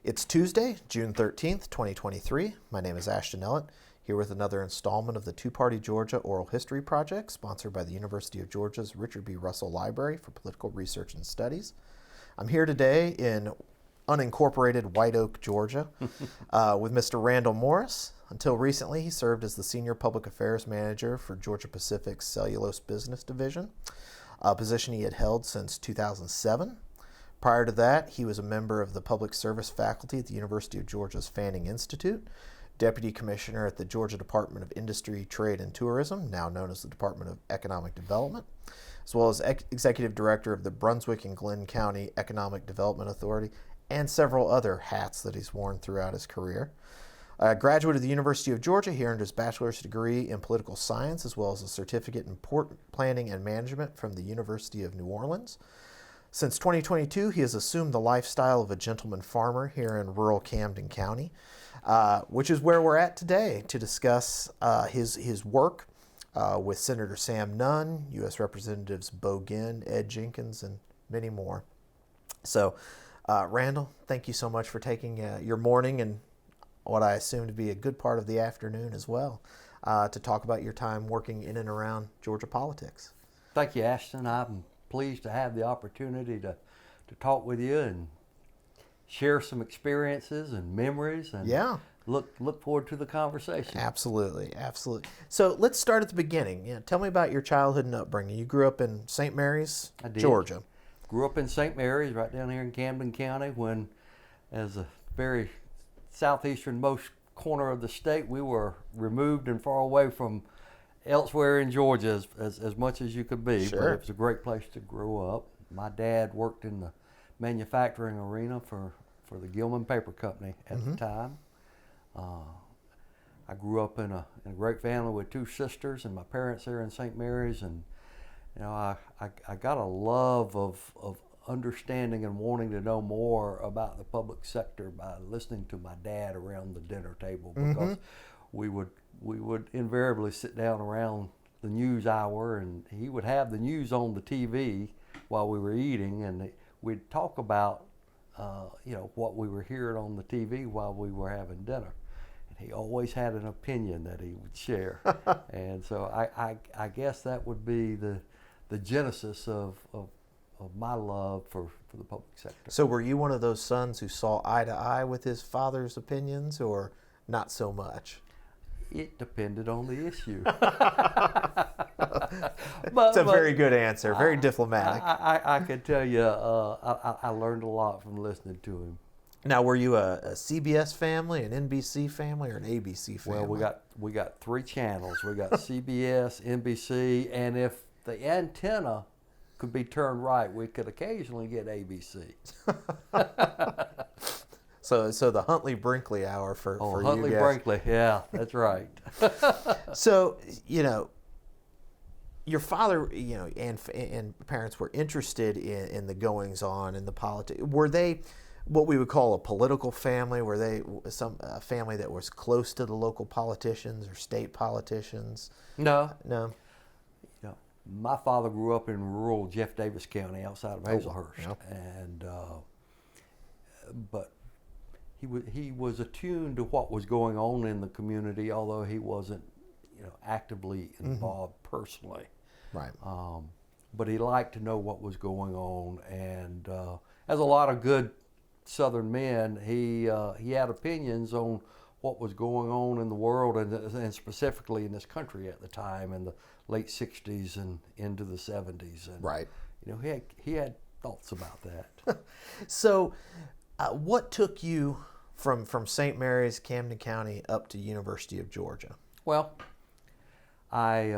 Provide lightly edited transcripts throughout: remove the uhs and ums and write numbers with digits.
It's Tuesday, June 13th, 2023. My name is Ashton Ellett, here with another installment of the Two-Party Georgia Oral History Project, sponsored by the University of Georgia's Richard B. Russell Library for Political Research and Studies. I'm here today in unincorporated White Oak, Georgia, with Mr. Randal Morris. Until recently, he served as the Senior Public Affairs Manager for Georgia Pacific's Cellulose Business Division, a position he had held since 2007. Prior to that, he was a member of the Public Service faculty at the University of Georgia's Fanning Institute, Deputy Commissioner at the Georgia Department of Industry, Trade, and Tourism, now known as the Department of Economic Development, as well as Executive Director of the Brunswick and Glenn County Economic Development Authority, and several other hats that he's worn throughout his career. A graduate of the University of Georgia, he earned his bachelor's degree in political science as well as a certificate in port planning and management from the University of New Orleans. Since 2022, he has assumed the lifestyle of a gentleman farmer here in rural Camden County, which is where we're at today to discuss his work with Senator Sam Nunn, U.S. Representatives Bo Ginn, Ed Jenkins, and many more. So, Randal, thank you so much for taking your morning and what I assume to be a good part of the afternoon as well to talk about your time working in and around Georgia politics. Thank you, Ashton. I'm pleased to have the opportunity to talk with you and share some experiences and memories, and look forward to the conversation. Absolutely. So let's start at the beginning. Tell me about your childhood and upbringing. You grew up in St. Mary's, I did. Georgia. Grew up in St. Mary's, right down here in Camden County, when, as a very southeasternmost corner of the state, we were removed and far away from elsewhere in Georgia as much as you could be. Sure. But it was a great place to grow up. My dad worked in the manufacturing arena for the Gilman Paper Company at the time. I grew up in a great family with two sisters and my parents there in St. Mary's, and I got a love of understanding and wanting to know more about the public sector by listening to my dad around the dinner table, because we would invariably sit down around the news hour, and he would have the news on the TV while we were eating, and we'd talk about what we were hearing on the TV while we were having dinner. And he always had an opinion that he would share. And so I guess that would be the genesis of my love for the public sector. So were you one of those sons who saw eye to eye with his father's opinions, or not so much? It depended on the issue. It's a very good answer, very diplomatic. I can tell you, I learned a lot from listening to him. Now, were you a CBS family, an NBC family, or an ABC family? Well, we got three channels. We got CBS, NBC, and if the antenna could be turned right, we could occasionally get ABC. So the Huntley-Brinkley hour for you guys. Huntley-Brinkley, yeah, that's right. So, your father, and parents were interested in the goings-on in the politics. Were they what we would call a political family? Were they a family that was close to the local politicians or state politicians? No. My father grew up in rural Jeff Davis County outside of Hazelhurst, yep. And but he was attuned to what was going on in the community, although he wasn't actively involved personally. Right. But he liked to know what was going on, and as a lot of good Southern men, he had opinions on what was going on in the world, and specifically in this country at the time, in the late 60s and into the 70s. And, right. He had thoughts about that. So what took you from St. Mary's, Camden County, up to University of Georgia? Well, I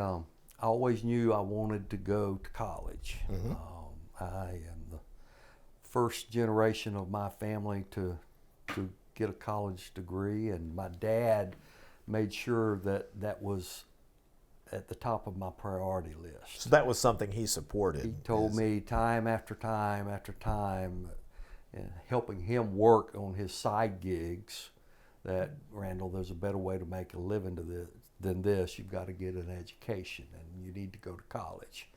always knew I wanted to go to college. I am the first generation of my family to get a college degree, and my dad made sure that was at the top of my priority list. So that was something he supported. He told me time after time after time, and helping him work on his side gigs, that, Randal, there's a better way to make a living than this. You've got to get an education, and you need to go to college.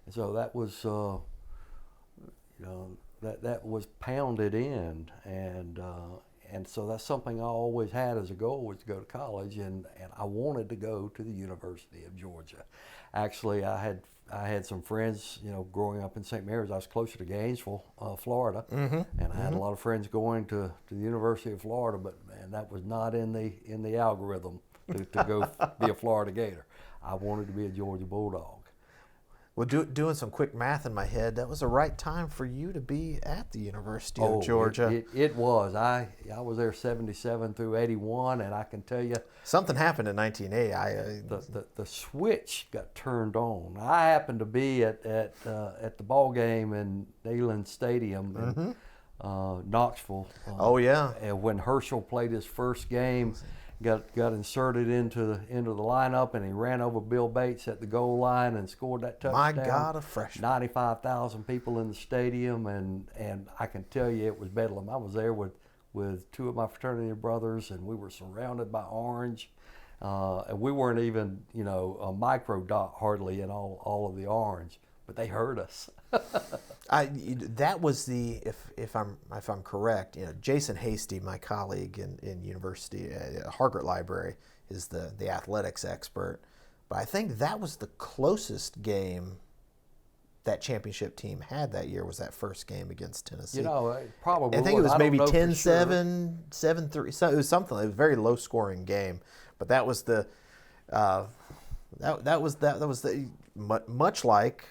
And so that was that was pounded in, and and so that's something I always had as a goal, was to go to college, and I wanted to go to the University of Georgia. Actually, I had some friends, growing up in St. Mary's. I was closer to Gainesville, Florida, and I had a lot of friends going to the University of Florida, but man, that was not in the algorithm to go be a Florida Gator. I wanted to be a Georgia Bulldog. Well, doing some quick math in my head, that was the right time for you to be at the University of Georgia. It was. I was there 77 through 81, and I can tell you, something happened in 1980. The switch got turned on. I happened to be at the ball game in Neyland Stadium in Knoxville. And when Herschel played his first game, got inserted into the lineup, and he ran over Bill Bates at the goal line and scored that touchdown. My God, a freshman. 95,000 people in the stadium, and I can tell you it was bedlam. I was there with two of my fraternity brothers, and we were surrounded by orange, and we weren't even a micro dot hardly in all of the orange, but they heard us. That was if I'm correct, Jason Hasty, my colleague in university at Hargett Library, is the athletics expert. But I think that was the closest game that championship team had that year, was that first game against Tennessee. Probably. I think it was maybe 10-7, 7-3. So it was something. It was a very low scoring game. But that was the much like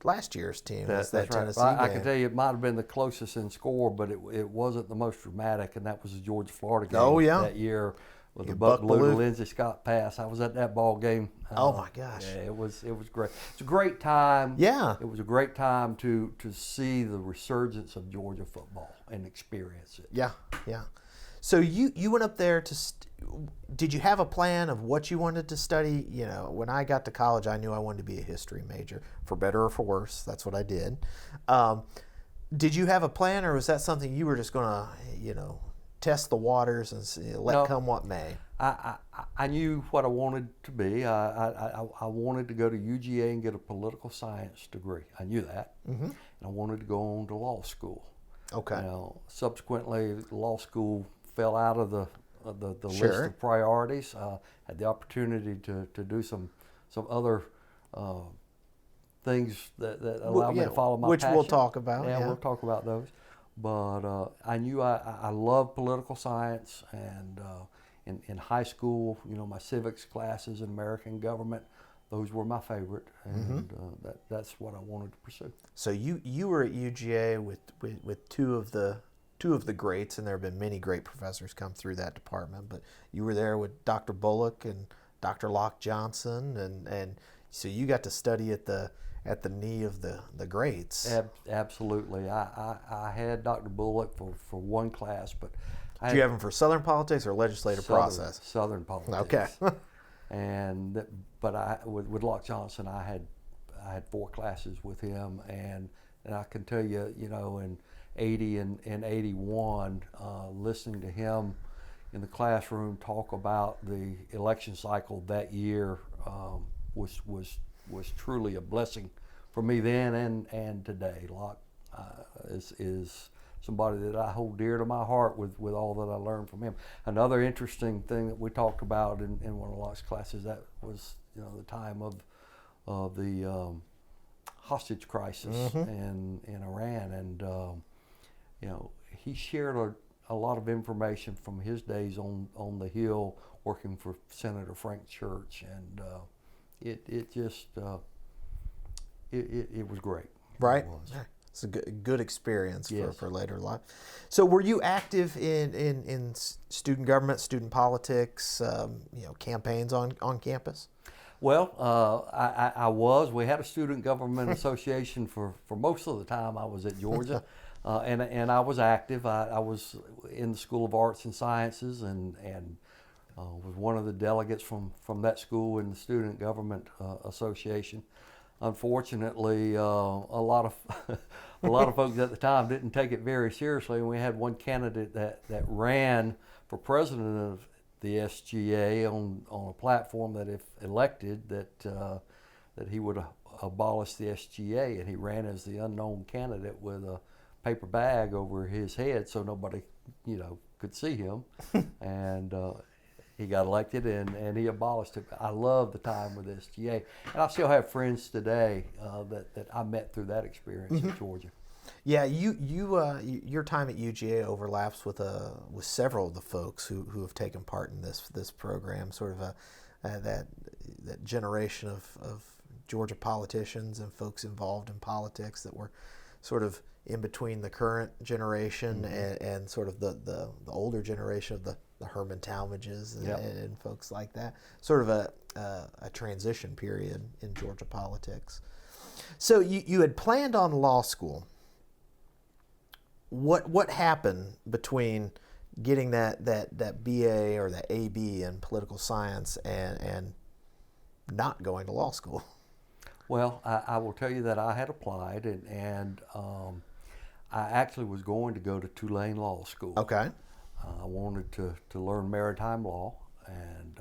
last year's team. That's that right. Tennessee I game. can tell you it might have been the closest in score, but it wasn't the most dramatic, and that was the Georgia-Florida game that year with the Buck Belue, Lindsey Scott pass. I was at that ball game. Oh my gosh! Yeah, it was great. It's a great time. Yeah, it was a great time to see the resurgence of Georgia football and experience it. Yeah. So you went up there to. Did you have a plan of what you wanted to study? When I got to college, I knew I wanted to be a history major, for better or for worse. That's what I did. Did you have a plan, or was that something you were just going to, test the waters and let come what may? I knew what I wanted to be. I wanted to go to UGA and get a political science degree. I knew that. And I wanted to go on to law school. Okay. Subsequently, law school fell out of the Sure. list of priorities. Had the opportunity to do some other things that allowed me to follow my which passion. we'll talk about. Yeah, we'll talk about those. But I knew I loved political science, and in high school, my civics classes in American government, those were my favorite, and that's what I wanted to pursue. So you were at UGA with two of the greats, and there have been many great professors come through that department, but you were there with Dr. Bullock and Dr. Locke Johnson, and so you got to study at the knee of the greats. Absolutely. I had Dr. Bullock for one class, but Did you have him for Southern politics or legislative process? Southern politics. Okay. But with Locke Johnson, I had 4 classes with him, and I can tell you, in 80 and 81, listening to him in the classroom talk about the election cycle that year was truly a blessing for me then and today. Locke is somebody that I hold dear to my heart with all that I learned from him. Another interesting thing that we talked about in one of Locke's classes, that was the time of the hostage crisis in Iran, and he shared a lot of information from his days on the Hill working for Senator Frank Church, and it was great. Right. It was. It's a good experience Yes. for later life. So were you active in student government, student politics, campaigns on campus? Well, I was. We had a student government association for most of the time I was at Georgia, and I was active. I was in the School of Arts and Sciences, and was one of the delegates from that school in the Student Government Association. Unfortunately, a lot of folks at the time didn't take it very seriously, and we had one candidate that ran for president of the SGA on a platform that, if elected, that he would abolish the SGA, and he ran as the unknown candidate with a paper bag over his head so nobody could see him, and he got elected, and he abolished it. I love the time with SGA, and I still have friends today that I met through that experience in Georgia. Yeah, your time at UGA overlaps with several of the folks who have taken part in this program. Sort of that generation of Georgia politicians and folks involved in politics that were sort of in between the current generation and sort of the older generation of the Herman Talmadges and folks like that. Sort of a transition period in Georgia politics. So you had planned on law school. What happened between getting that BA or that AB in political science and not going to law school? Well, I will tell you that I had applied, and I actually was going to go to Tulane Law School. Okay. I wanted to learn maritime law, and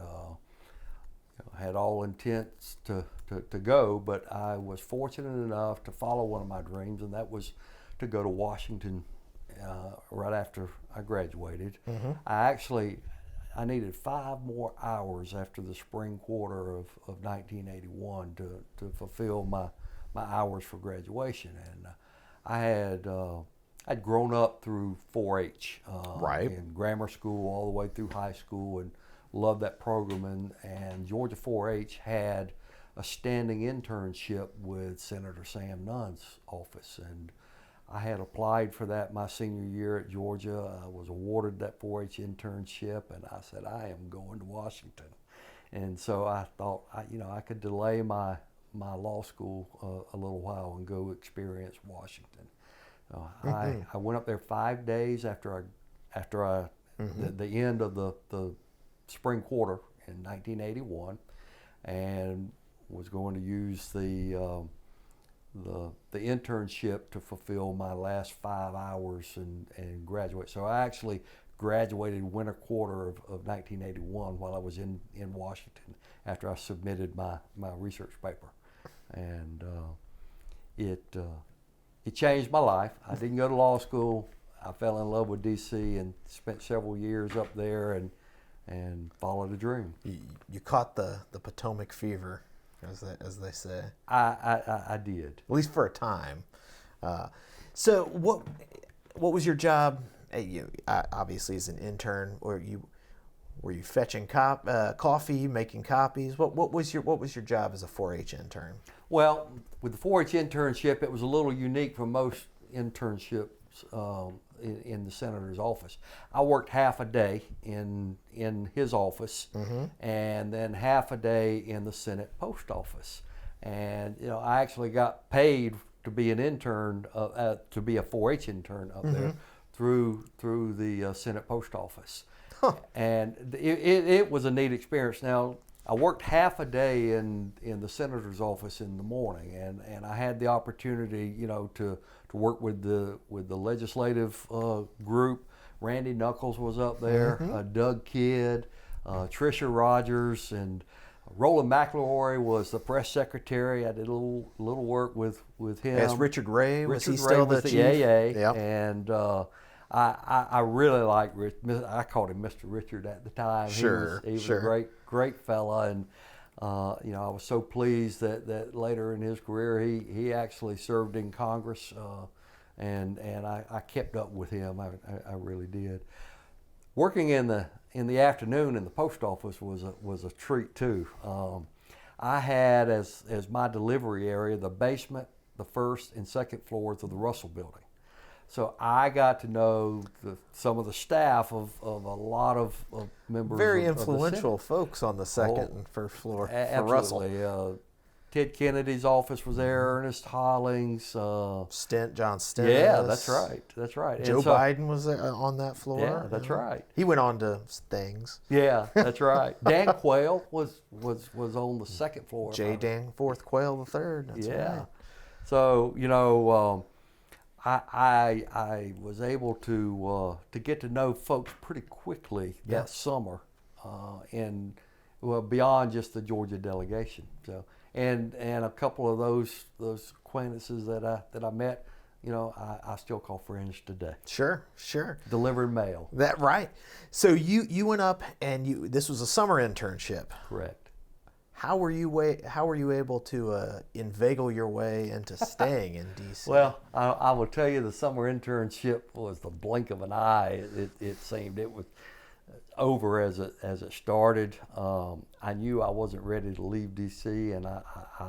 had all intents to go, but I was fortunate enough to follow one of my dreams, and that was to go to Washington right after I graduated. I needed 5 more hours after the spring quarter of 1981 to fulfill my hours for graduation, and I'd grown up through 4-H in grammar school all the way through high school, and loved that program, and Georgia 4-H had a standing internship with Senator Sam Nunn's office, and I had applied for that my senior year at Georgia. I was awarded that 4-H internship, and I said, I am going to Washington. And so I thought, I could delay my law school a little while and go experience Washington. I went up there 5 days after the end of the spring quarter in 1981, and was going to use the internship to fulfill my last 5 hours and graduate. So I actually graduated winter quarter of 1981 while I was in Washington after I submitted my research paper. And it changed my life. I didn't go to law school. I fell in love with D.C. and spent several years up there and followed a dream. You caught the Potomac fever, as they say. I did. At least for a time. So what was your job? Obviously, as an intern, were you fetching coffee, making copies? What was your job as a 4-H intern? Well, with the 4-H internship, it was a little unique from most internships in the senator's office. I worked half a day in his office, and then half a day in the Senate post office. And I actually got paid to be an intern, to be a 4-H intern up there through the Senate post office. And it was a neat experience. Now, I worked half a day in the senator's office in the morning, and I had the opportunity, to work with the legislative group. Randy Knuckles was up there, Doug Kidd, Tricia Rogers, and Roland McElroy was the press secretary. I did a little work with him. As Richard Ray, was he Ray still was the the chief? AA, Yep. and I really liked Rich. I called him Mr. Richard at the time. Sure, he was a great fella, and I was so pleased that later in his career he actually served in Congress, and I kept up with him. I really did. Working in the afternoon in the post office was a treat too. I had as my delivery area the basement, the first and second floors of the Russell Building. So I got to know some of the staff of a lot of members. Very of influential folks on the second and first floor for Russell. Absolutely. Ted Kennedy's office was there. Ernest Hollings. John Stennis. Yeah, that's right. Joe Biden was on that floor. Yeah, that's right. He went on to things. Yeah, that's right. Dan Quayle was on the second floor. J. Danforth Quayle III. That's right. So I was able to get to know folks pretty quickly that summer, and beyond just the Georgia delegation. So and a couple of those acquaintances that I met, I still call friends today. Sure, sure. Delivering mail. That right. So you went up and this was a summer internship. Correct. How were you able to inveigle your way into staying in D.C.? Well, I will tell you, the summer internship was the blink of an eye. It seemed it was over as it started. I knew I wasn't ready to leave D.C. and I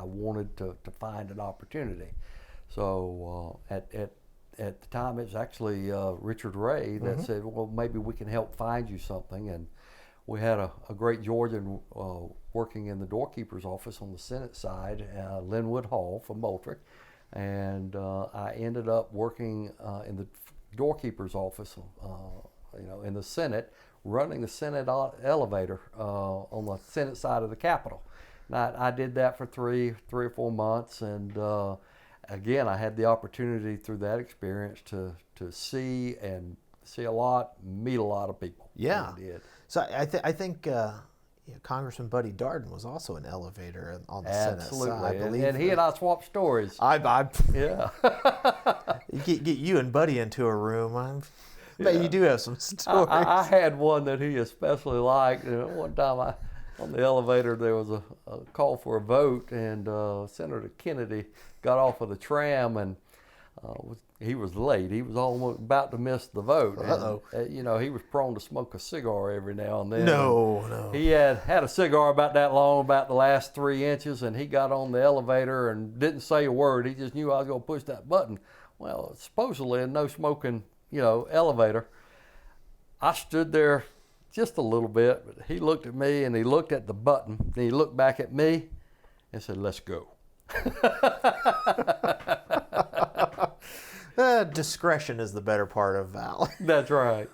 wanted to find an opportunity. So at the time, it was actually Richard Ray that said, well, maybe we can help find you something. And we had a great Georgian working in the doorkeeper's office on the Senate side, Linwood Hall from Moultrie. And I ended up working in the doorkeeper's office, in the Senate, running the Senate elevator on the Senate side of the Capitol. And I did that for three or 4 months, and again, I had the opportunity through that experience to see a lot, meet a lot of people. Yeah. I did. So I think Congressman Buddy Darden was also an elevator on the Absolutely. Senate side, I believe. And he and I swapped stories. Yeah. You get you and Buddy into a room. But you do have some stories. I had one that he especially liked. One time on the elevator, there was a call for a vote, and Senator Kennedy got off of the tram, and he was late. He was almost about to miss the vote. Uh-oh. And, he was prone to smoke a cigar every now and then. No. He had a cigar about that long, about the last 3 inches, and he got on the elevator and didn't say a word. He just knew I was going to push that button. Well, supposedly a no smoking, elevator. I stood there just a little bit, but he looked at me and he looked at the button, and he looked back at me and said, "Let's go." Discretion is the better part of valor. That's right.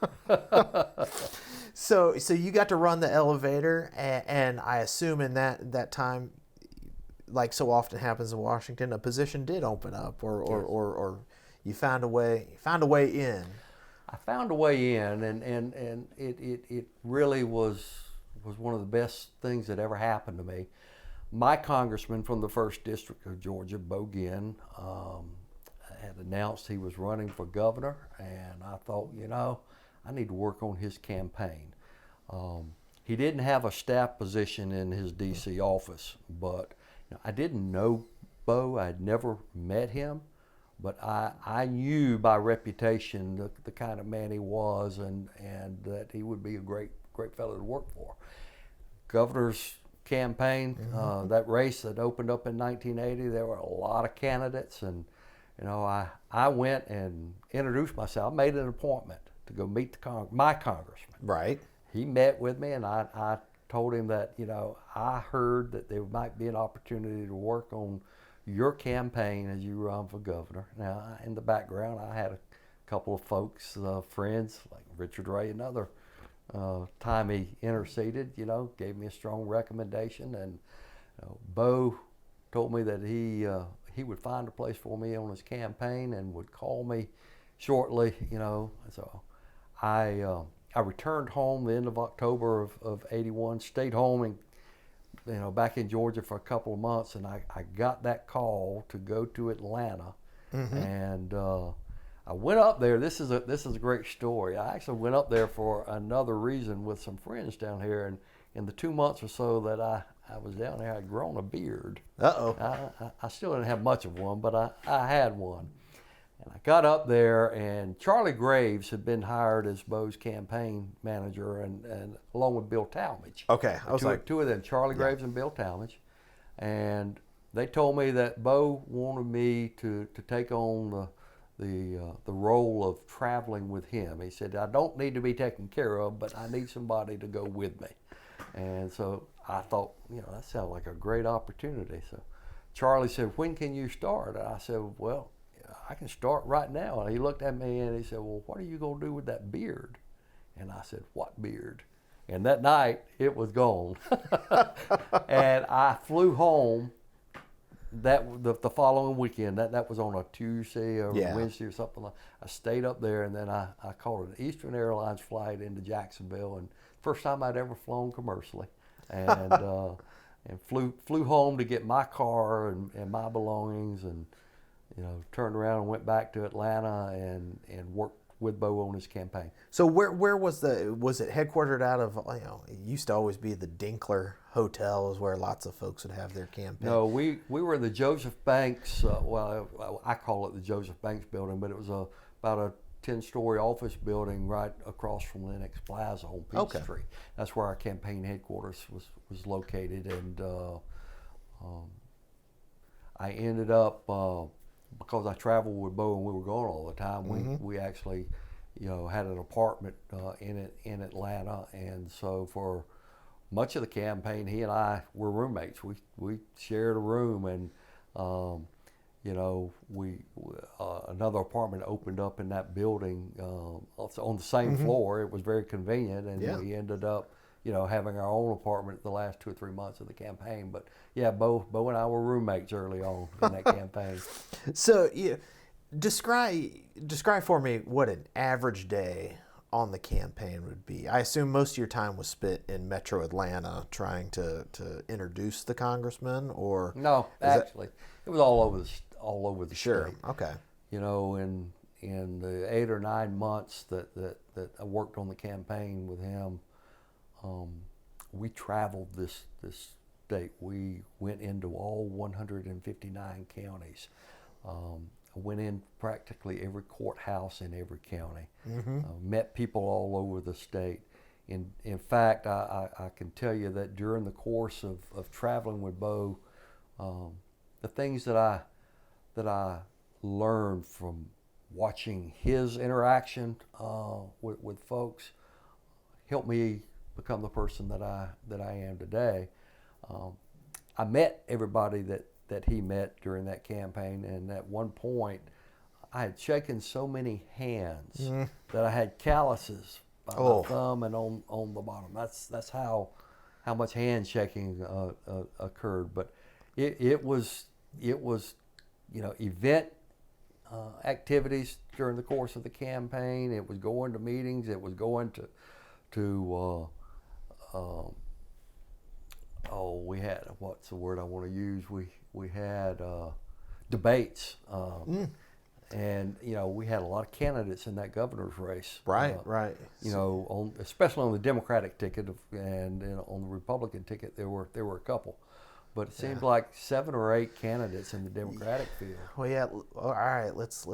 So you got to run the elevator, and I assume in that time, like so often happens in Washington, a position did open up, or you found a way in. I found a way in, and it really was one of the best things that ever happened to me. My congressman from the 1st District of Georgia, Bo Ginn, had announced he was running for governor, and I thought, I need to work on his campaign. He didn't have a staff position in his D.C. office, but I didn't know Bo. I had never met him, but I knew by reputation the kind of man he was, and that he would be a great fellow to work for. Governor's campaign, that race that opened up in 1980, there were a lot of candidates, and I went and introduced myself. I made an appointment to go meet my congressman. Right. He met with me, and I told him that, I heard that there might be an opportunity to work on your campaign as you run for governor. Now, in the background, I had a couple of folks, friends, like Richard Ray, another time he interceded, gave me a strong recommendation, and Bo told me that he would find a place for me on his campaign and would call me shortly, So I returned home the end of October of 81, stayed home and back in Georgia for a couple of months, and I got that call to go to Atlanta, and I went up there. This is a great story. I actually went up there for another reason with some friends down here, and in the 2 months or so that I was down there, I'd grown a beard. I still didn't have much of one, but I had one. And I got up there, and Charlie Graves had been hired as Bo's campaign manager, and along with Bill Talmadge. Okay, I was two of them, Charlie Graves and Bill Talmadge, and they told me that Bo wanted me to take on the role of traveling with him. He said, "I don't need to be taken care of, but I need somebody to go with me." And so I thought, that sounded like a great opportunity. So Charlie said, "When can you start?" And I said, "Well, I can start right now." And he looked at me and he said, "Well, what are you going to do with that beard?" And I said, "What beard?" And that night, it was gone. And I flew home the following weekend. That was on a Tuesday or Wednesday or something. I stayed up there, and then I caught an Eastern Airlines flight into Jacksonville, and first time I'd ever flown commercially. And and flew home to get my car and my belongings, and turned around and went back to Atlanta and worked with Bo on his campaign. So where was it headquartered out of? It used to always be the Dinkler Hotel is where lots of folks would have their campaign. No, we were in the Joseph Banks. I call it the Joseph Banks building, but it was about a 10-story office building right across from Lenox Plaza on Peachtree. That's where our campaign headquarters was located, and I ended up. Because I traveled with Bo and we were gone all the time, we actually, had an apartment in Atlanta, and so for much of the campaign, he and I were roommates. We shared a room, and another apartment opened up in that building on the same floor. It was very convenient, and we ended up, having our own apartment the last 2 or 3 months of the campaign. But yeah, Bo and I were roommates early on in that campaign. So describe for me what an average day on the campaign would be. I assume most of your time was spent in Metro Atlanta trying to introduce the congressman, or no? Actually, it was all over the sure. state. Okay. In the 8 or 9 months that I worked on the campaign with him. We traveled this state. We went into all 159 counties. I went in practically every courthouse in every county. Met people all over the state. In fact, I can tell you that during the course of traveling with Bo, the things that I learned from watching his interaction with folks helped me become the person that I am today. I met everybody that he met during that campaign, and at one point I had shaken so many hands that I had calluses by my thumb and on the bottom. That's how much handshaking occurred. But it was event activities during the course of the campaign. It was going to meetings. It was going to we had, what's the word I want to use? We had debates, and we had a lot of candidates in that governor's race. Right. Especially on the Democratic ticket, and on the Republican ticket there were a couple. But it seemed like 7 or 8 candidates in the Democratic field. Well, yeah. All right. Let's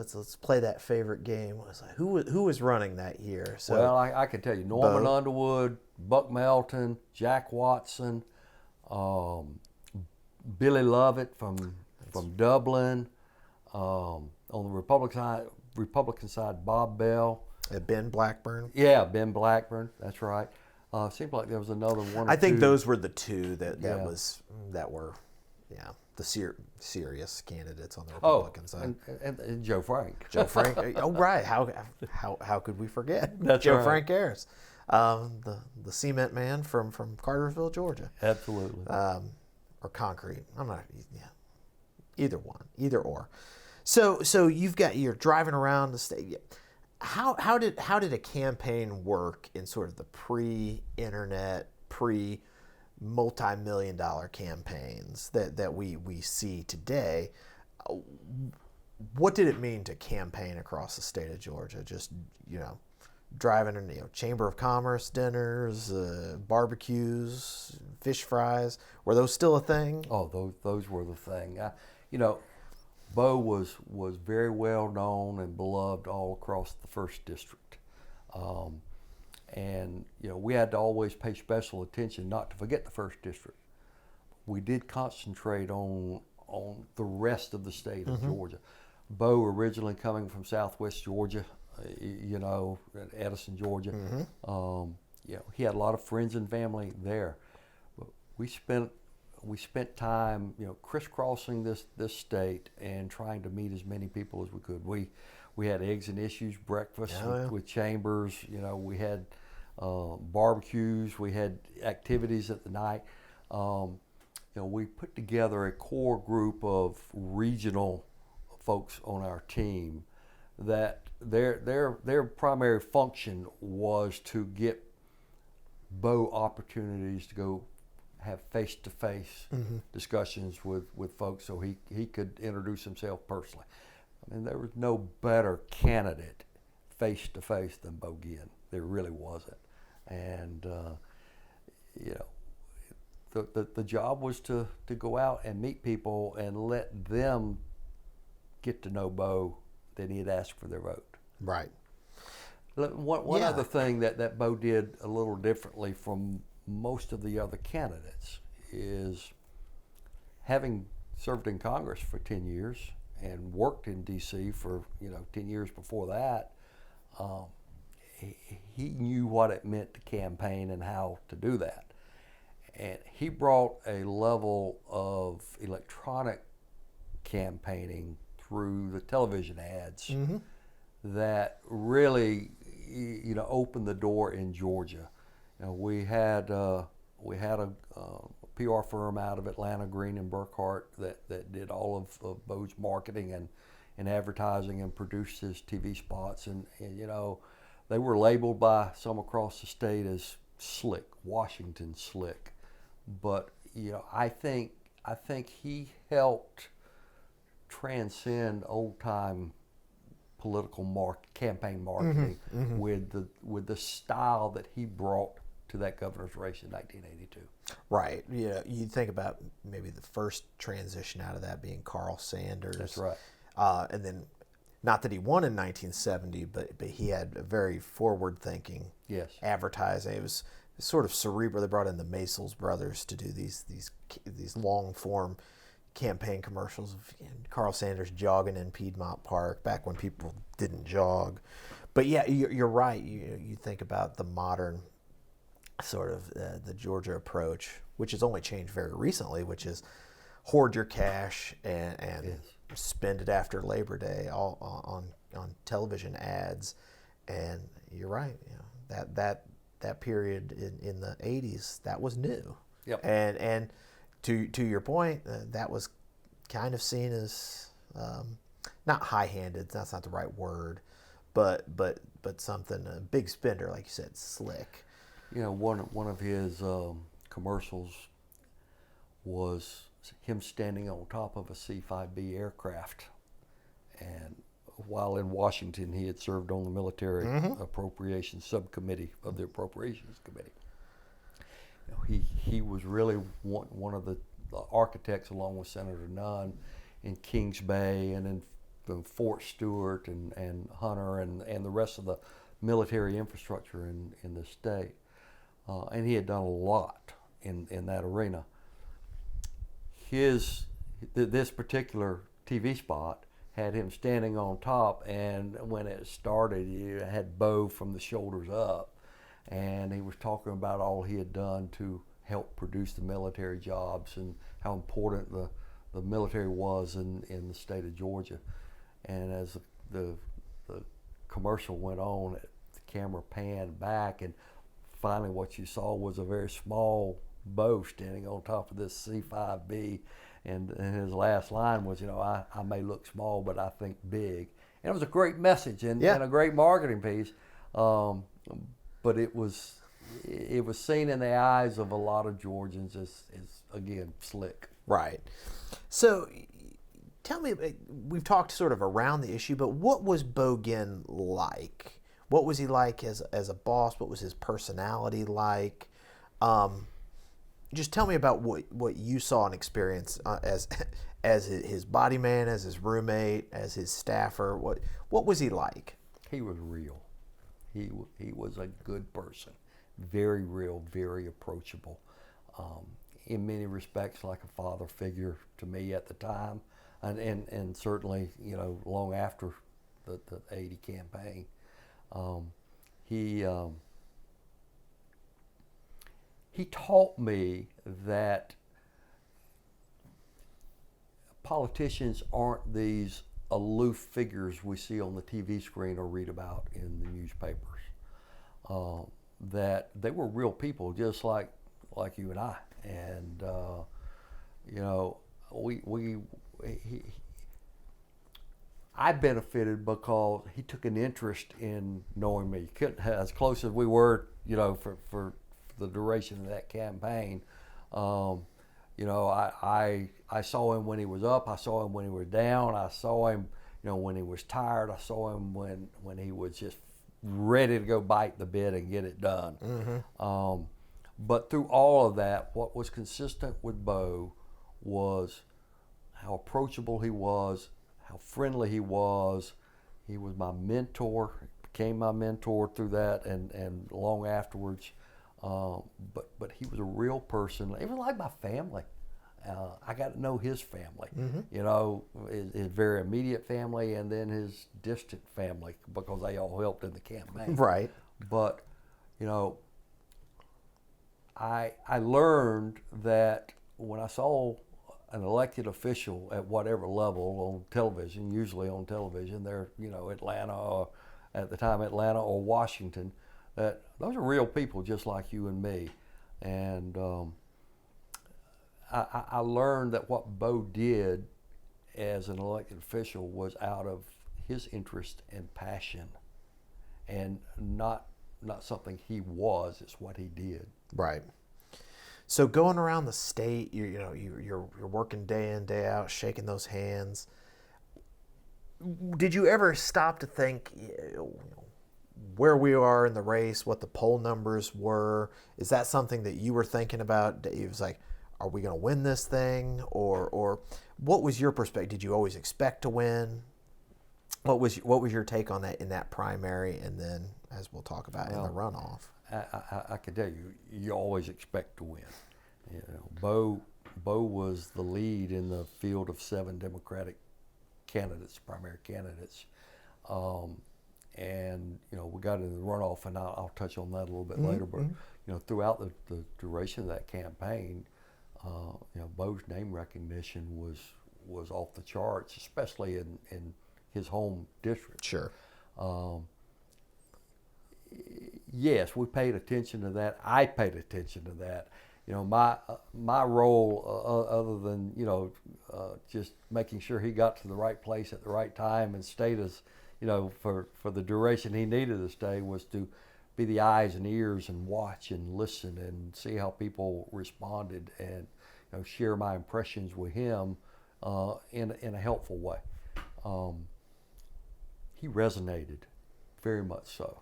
play that favorite game. Who was running that year? So, well, I can tell you: Norman Underwood, Buck Melton, Jack Watson, Billy Lovett from Dublin. On the Republican side, Bob Bell. Ben Blackburn. Yeah, Ben Blackburn. That's right. Seemed like there was another one. I think those were the two that were the serious candidates on the Republican side. And Joe Frank. Joe Frank. Oh, right. How could we forget? That's Joe right. Frank Harris, the cement man from Cartersville, Georgia. Absolutely. Or concrete. I'm not. Yeah. Either one. Either or. So you're driving around the state. How did a campaign work in sort of the pre-internet, multi-million-dollar campaigns that we see today? What did it mean to campaign across the state of Georgia? Just driving in Chamber of Commerce dinners, barbecues, fish fries. Were those still a thing? Oh, those were the thing. Bo was very well known and beloved all across the 1st District. And we had to always pay special attention not to forget the 1st District. We did concentrate on the rest of the state of Georgia. Bo originally coming from Southwest Georgia, Edison, Georgia. He had a lot of friends and family there. But we spent time, crisscrossing this state and trying to meet as many people as we could. We had eggs and issues breakfast with Chambers. We had barbecues. We had activities at the night. We put together a core group of regional folks on our team that their primary function was to get Bo opportunities to go have face-to-face discussions with folks so he could introduce himself personally. And there was no better candidate face to face than Bo Ginn. There really wasn't. And you know, the job was to go out and meet people and let them get to know Bo. Then he'd ask for their vote. Right. One other thing that Bo did a little differently from most of the other candidates is, having served in Congress for 10 years and worked in D.C. for 10 years before that, he knew what it meant to campaign and how to do that. And he brought a level of electronic campaigning through the television ads that really, opened the door in Georgia. We had a PR firm out of Atlanta, Green and Burkhart, that did all of Bo's marketing and advertising and produced his TV spots, and they were labeled by some across the state as slick, Washington slick. But I think he helped transcend old time political campaign marketing with the style that he brought to that governor's race in 1982. Right. You think about maybe the first transition out of that being Carl Sanders. That's right. And then, not that he won in 1970, but he had a very forward-thinking advertising. It was sort of cerebral. They brought in the Maysles brothers to do these long-form campaign commercials of Carl Sanders jogging in Piedmont Park back when people didn't jog. But yeah, you're right. You think about the modern sort of the Georgia approach, which has only changed very recently, which is hoard your cash and spend it after Labor Day all on television ads. And you're right, that period in the 80s, that was new. Yep. And to your point, that was kind of seen as not high-handed. That's not the right word, but something, a big spender, like you said, slick. One of his commercials was him standing on top of a C-5B aircraft, and while in Washington, he had served on the military appropriations subcommittee of the Appropriations Committee. He was really one of the architects, along with Senator Nunn, in Kings Bay and in Fort Stewart and Hunter and the rest of the military infrastructure in the state. And he had done a lot in that arena. This particular TV spot had him standing on top, and when it started, you had Bo from the shoulders up, and he was talking about all he had done to help produce the military jobs and how important the military was in the state of Georgia. And as the commercial went on, the camera panned back, and finally what you saw was a very small Bo standing on top of this C-5B, and his last line was, I may look small, but I think big. And it was a great message and a great marketing piece, but it was seen in the eyes of a lot of Georgians as again, slick. Right. So tell me, we've talked sort of around the issue, but what was Bo Ginn like? What was he like as a boss? What was his personality like? Just tell me about what you saw and experienced as his body man, as his roommate, as his staffer. What was he like? He was real. He was a good person, very real, very approachable. In many respects, like a father figure to me at the time, and certainly long after the 80 campaign. He taught me that politicians aren't these aloof figures we see on the TV screen or read about in the newspapers. That they were real people, just like you and I. And I benefited because he took an interest in knowing me. As close as we were, for the duration of that campaign, I saw him when he was up. I saw him when he was down. I saw him, when he was tired. I saw him when he was just ready to go bite the bit and get it done. Mm-hmm. But through all of that, what was consistent with Bo was how approachable he was, how friendly he was. He was my mentor, became my mentor through that and long afterwards. But he was a real person. Even like my family. I got to know his family, his very immediate family and then his distant family because they all helped in the campaign. Right. But, I learned that when I saw an elected official at whatever level on television, usually on television, they're, Atlanta or at the time Atlanta or Washington, that those are real people just like you and me. And I learned that what Bo did as an elected official was out of his interest and passion, and not something he was. It's what he did. Right. So going around the state, you're working day in, day out, shaking those hands. Did you ever stop to think where we are in the race, what the poll numbers were? Is that something that you were thinking about? It was like, are we going to win this thing, or what was your perspective? Did you always expect to win? What was your take on that in that primary, and then as we'll talk about in the runoff? I can tell you, you always expect to win. Bo was the lead in the field of 7 Democratic candidates, primary candidates, and we got into the runoff, and I'll touch on that a little bit later. But throughout the duration of that campaign, Bo's name recognition was off the charts, especially in his home district. Sure. Yes, we paid attention to that. I paid attention to that. My role, other than just making sure he got to the right place at the right time and stayed as for the duration he needed to stay, was to be the eyes and ears and watch and listen and see how people responded and share my impressions with him in a helpful way. He resonated very much so.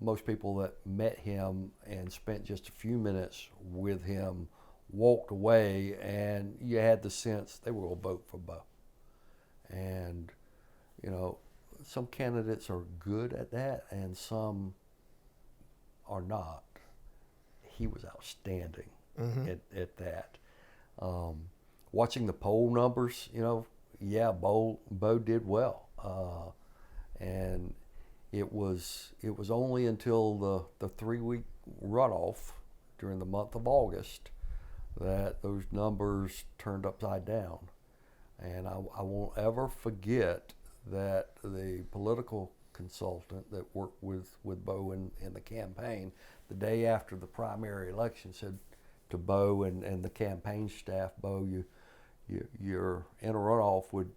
Most people that met him and spent just a few minutes with him walked away, and you had the sense they were going to vote for Bo. And, some candidates are good at that and some are not. He was outstanding at that. Watching the poll numbers, Bo did well. And it was only until the 3-week runoff during the month of August that those numbers turned upside down. And I won't ever forget that the political consultant that worked with Bo in the campaign, the day after the primary election, said to Bo and the campaign staff, "Bo, you're in a runoff with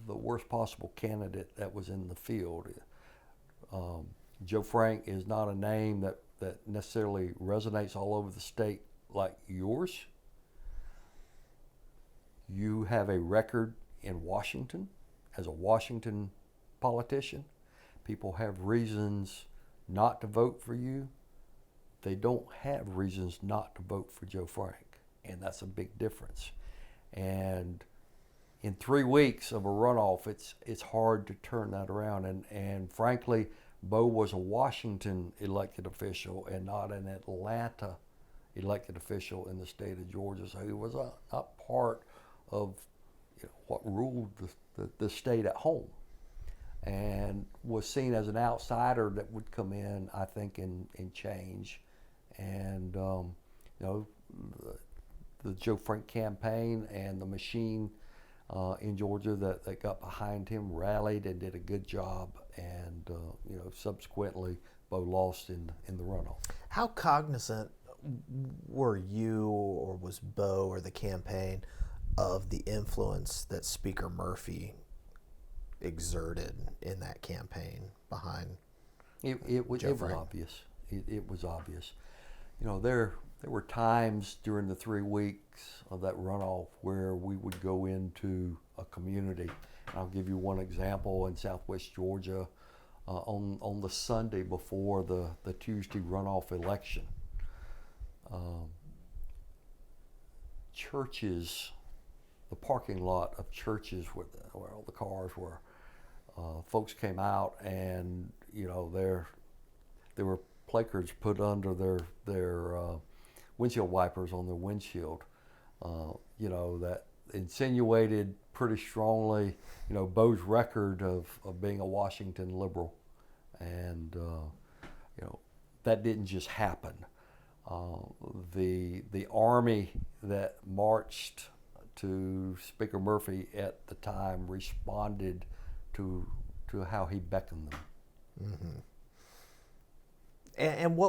the worst possible candidate that was in the field. Joe Frank is not a name that necessarily resonates all over the state like yours. You have a record in Washington as a Washington politician. People have reasons not to vote for you. They don't have reasons not to vote for Joe Frank, and that's a big difference. And in 3 weeks of a runoff, it's hard to turn that around. And frankly, Bo was a Washington elected official and not an Atlanta elected official in the state of Georgia. So he was not part of what ruled the state at home, and was seen as an outsider that would come in, I think, and change. And the Joe Frank campaign and the machine in Georgia that got behind him rallied and did a good job, and subsequently Bo lost in the runoff. How cognizant were you, or was Bo or the campaign, of the influence that Speaker Murphy exerted in that campaign behind it was Joe Frank? obvious. It was obvious. There there were times during the 3 weeks of that runoff where we would go into a community. I'll give you one example in Southwest Georgia on the Sunday before the Tuesday runoff election. Churches, the parking lot of churches where all the cars were, folks came out, and there were placards put under their windshield wipers on their windshield, that insinuated pretty strongly, Bo's record of being a Washington liberal, and that didn't just happen. The army that marched to Speaker Murphy at the time responded to how he beckoned them. Mm-hmm. And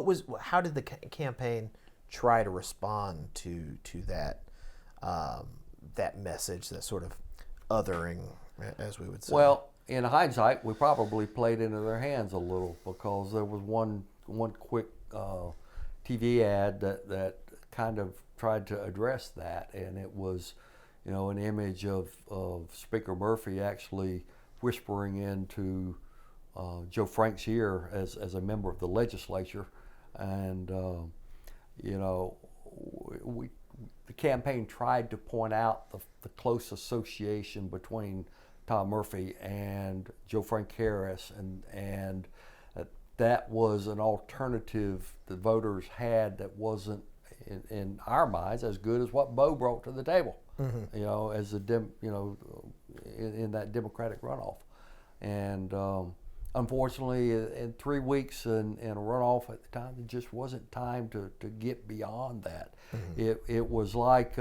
how did the campaign try to respond to that that message, that sort of othering, as we would say? Well, in hindsight, we probably played into their hands a little, because there was one quick TV ad that kind of tried to address that, and it was, an image of Speaker Murphy actually whispering into Joe Frank's ear as a member of the legislature, and the campaign tried to point out the close association between Tom Murphy and Joe Frank Harris, and that was an alternative the voters had that wasn't, in our minds, as good as what Bo brought to the table. Mm-hmm. As in that Democratic runoff, and unfortunately, in 3 weeks in a runoff at the time, there just wasn't time to get beyond that. Mm-hmm. It was like,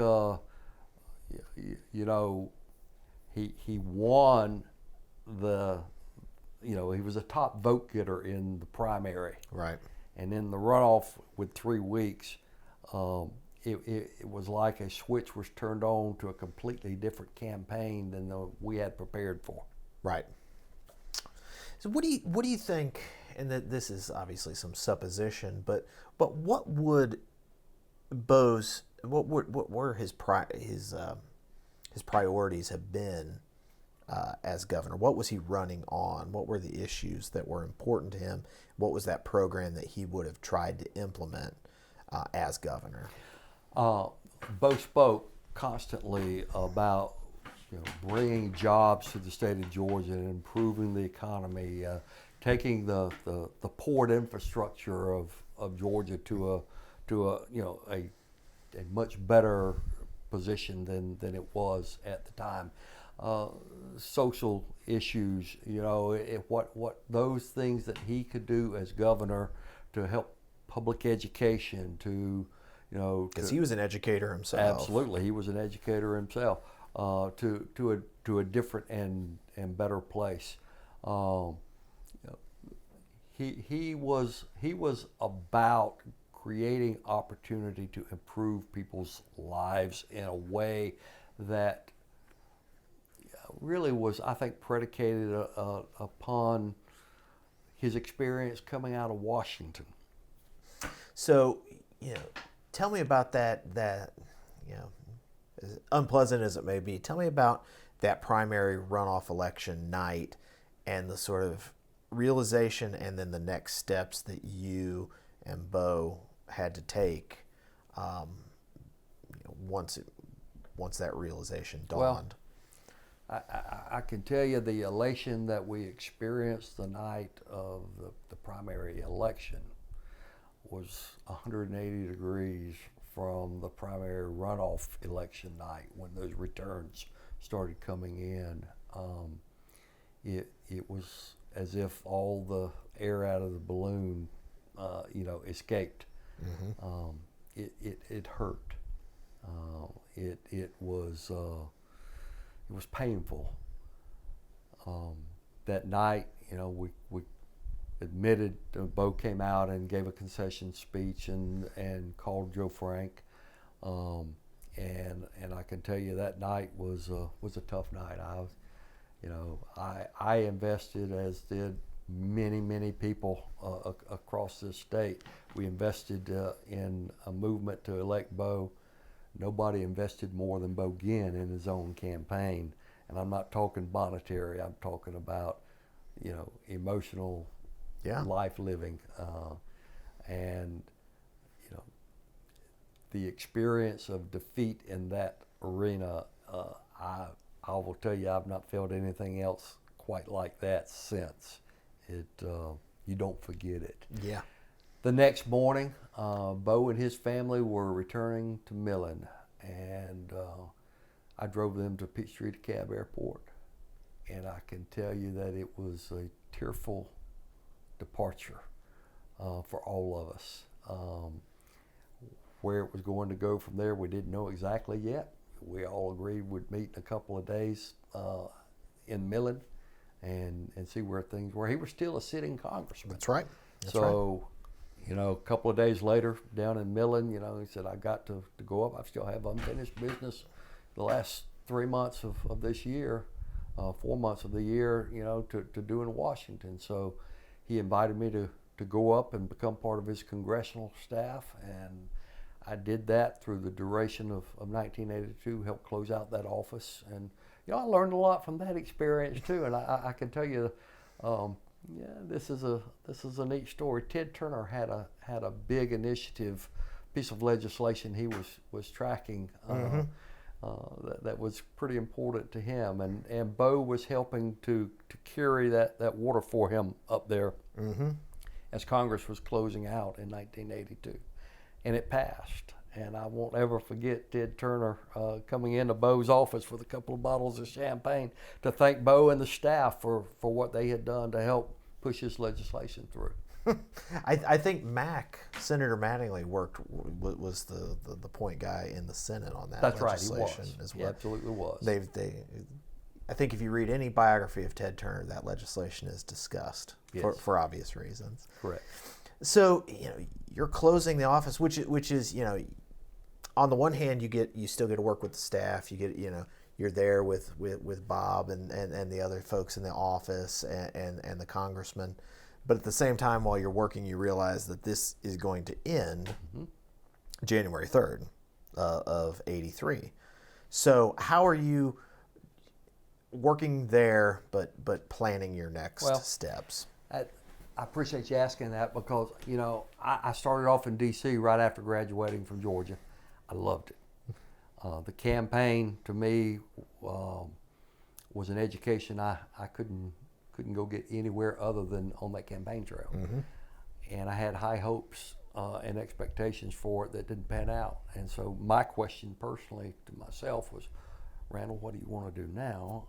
he won he was a top vote getter in the primary. Right. And in the runoff with 3 weeks, it was like a switch was turned on to a completely different campaign than we had prepared for. Right. So what do you think? And that this is obviously some supposition, but what were his priorities have been as governor? What was he running on? What were the issues that were important to him? What was that program that he would have tried to implement as governor? Bo spoke constantly about bringing jobs to the state of Georgia and improving the economy, taking the port infrastructure of Georgia to a much better position than it was at the time. Social issues, what those things that he could do as governor to help public education, because he was an educator himself. Absolutely, he was an educator himself. To a different and better place. He was about creating opportunity to improve people's lives in a way that really was, I think, predicated upon his experience coming out of Washington. So, tell me about that, as unpleasant as it may be, tell me about that primary runoff election night and the sort of realization and then the next steps that you and Bo had to take once that realization dawned. Well, I can tell you the elation that we experienced the night of the primary election was 180 degrees from the primary runoff election night when those returns started coming in. It was as if all the air out of the balloon, escaped. Mm-hmm. It hurt. It was painful. That night, we admitted, Bo came out and gave a concession speech and called Joe Frank, and I can tell you that night was a tough night. I invested, as did many people across this state. We invested in a movement to elect Bo. Nobody invested more than Bo Ginn in his own campaign. And I'm not talking monetary, I'm talking about, emotional life living. And, the experience of defeat in that arena, I will tell you, I've not felt anything else quite like that since. You don't forget it. Yeah. The next morning, Bo and his family were returning to Millen, and I drove them to Peachtree DeKalb Airport, and I can tell you that it was a tearful departure for all of us. Where it was going to go from there, we didn't know exactly yet. We all agreed we'd meet in a couple of days in Millen and see where things were. He was still a sitting congressman. That's right. So, a couple of days later down in Millen, he said, I got to go up. I still have unfinished business the last 3 months of this year, 4 months of the year, to do in Washington. So he invited me to go up and become part of his congressional staff, and I did that through the duration of 1982, helped close out that office. And, I learned a lot from that experience too. And I can tell you, this is a neat story. Ted Turner had a big initiative, piece of legislation he was tracking that was pretty important to him. And Bo was helping to carry that water for him up there as Congress was closing out in 1982. And it passed. And I won't ever forget Ted Turner coming into Bo's office with a couple of bottles of champagne to thank Bo and the staff for what they had done to help push his legislation through. I think Senator Mattingly was the point guy in the Senate on that legislation as well. He absolutely was. I think if you read any biography of Ted Turner, that legislation is discussed for obvious reasons. Correct. So you're closing the office, which is on the one hand you still get to work with the staff. You get you're there with Bob and the other folks in the office and the congressman, but at the same time while you're working, you realize that this is going to end January 3rd of '83. So how are you working there, but planning your next steps? I appreciate you asking that because, I started off in D.C. right after graduating from Georgia. I loved it. The campaign, to me, was an education I couldn't go get anywhere other than on that campaign trail. And I had high hopes and expectations for it that didn't pan out. And so my question personally to myself was, Randal, what do you want to do now?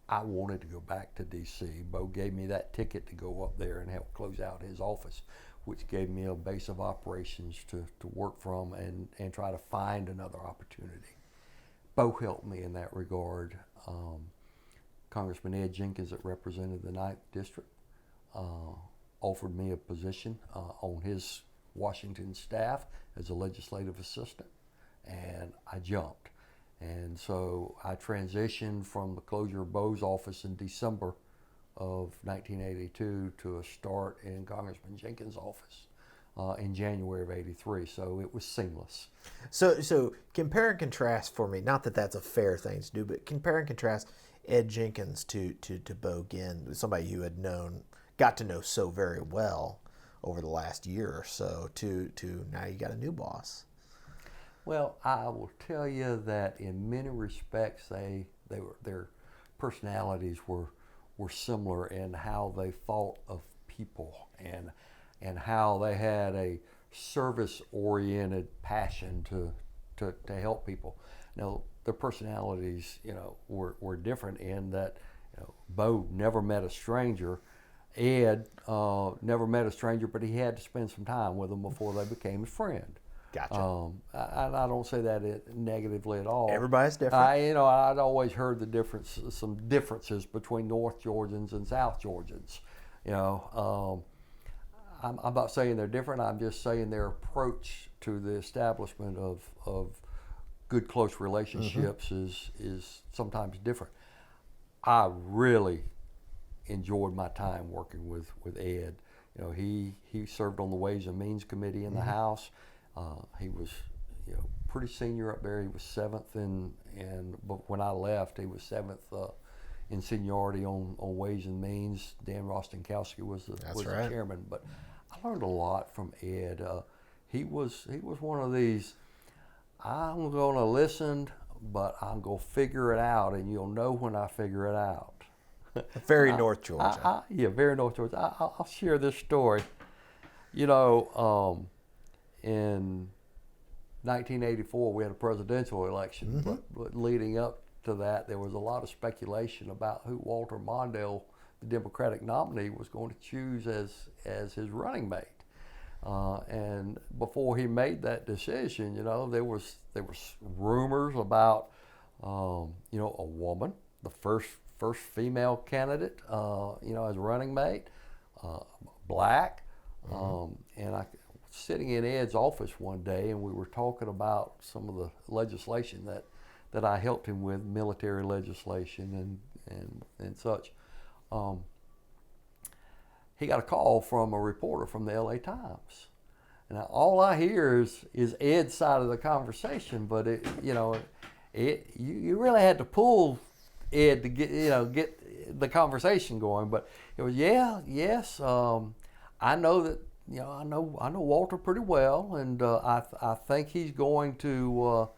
I wanted to go back to D.C. Bo gave me that ticket to go up there and help close out his office, which gave me a base of operations to work from and try to find another opportunity. Bo helped me in that regard. Congressman Ed Jenkins, that represented the 9th District, offered me a position on his Washington staff as a legislative assistant, and I jumped. And so I transitioned from the closure of Bo's office in December of 1982 to a start in Congressman Jenkins' office in January of '83. So it was seamless. So compare and contrast for me, not that that's a fair thing to do, but compare and contrast Ed Jenkins to Bo Ginn, somebody you had got to know so very well over the last year or so, to now you got a new boss. Well, I will tell you that in many respects, their personalities were similar in how they thought of people and how they had a service-oriented passion to help people. Now, their personalities, were different in that Bo never met a stranger. Ed never met a stranger, but he had to spend some time with them before they became his friend. Gotcha. I don't say that negatively at all. Everybody's different. I'd always heard some differences between North Georgians and South Georgians. I'm not saying they're different. I'm just saying their approach to the establishment of good, close relationships is sometimes different. I really enjoyed my time working with Ed. You know, he served on the Ways and Means Committee in the House. He was, you know, pretty senior up there. He was seventh but when I left, he was seventh in seniority on Ways and Means. Dan Rostenkowski was the chairman. But I learned a lot from Ed. He was one of these, I'm going to listen, but I'm going to figure it out, and you'll know when I figure it out. Very North Georgia. Yeah, very North Georgia. I'll share this story. You know, in 1984, we had a presidential election, but leading up to that, there was a lot of speculation about who Walter Mondale, the Democratic nominee, was going to choose as his running mate. And before he made that decision, you know, there was rumors about, you know, a woman, the first female candidate, you know, as running mate, black, and I was sitting in Ed's office one day, and we were talking about some of the legislation that I helped him with, military legislation and such. He got a call from a reporter from the LA Times. And all I hear is Ed's side of the conversation, but you really had to pull Ed to get the conversation going. But it was yes, I know that, you know, I know Walter pretty well, and I think he's going to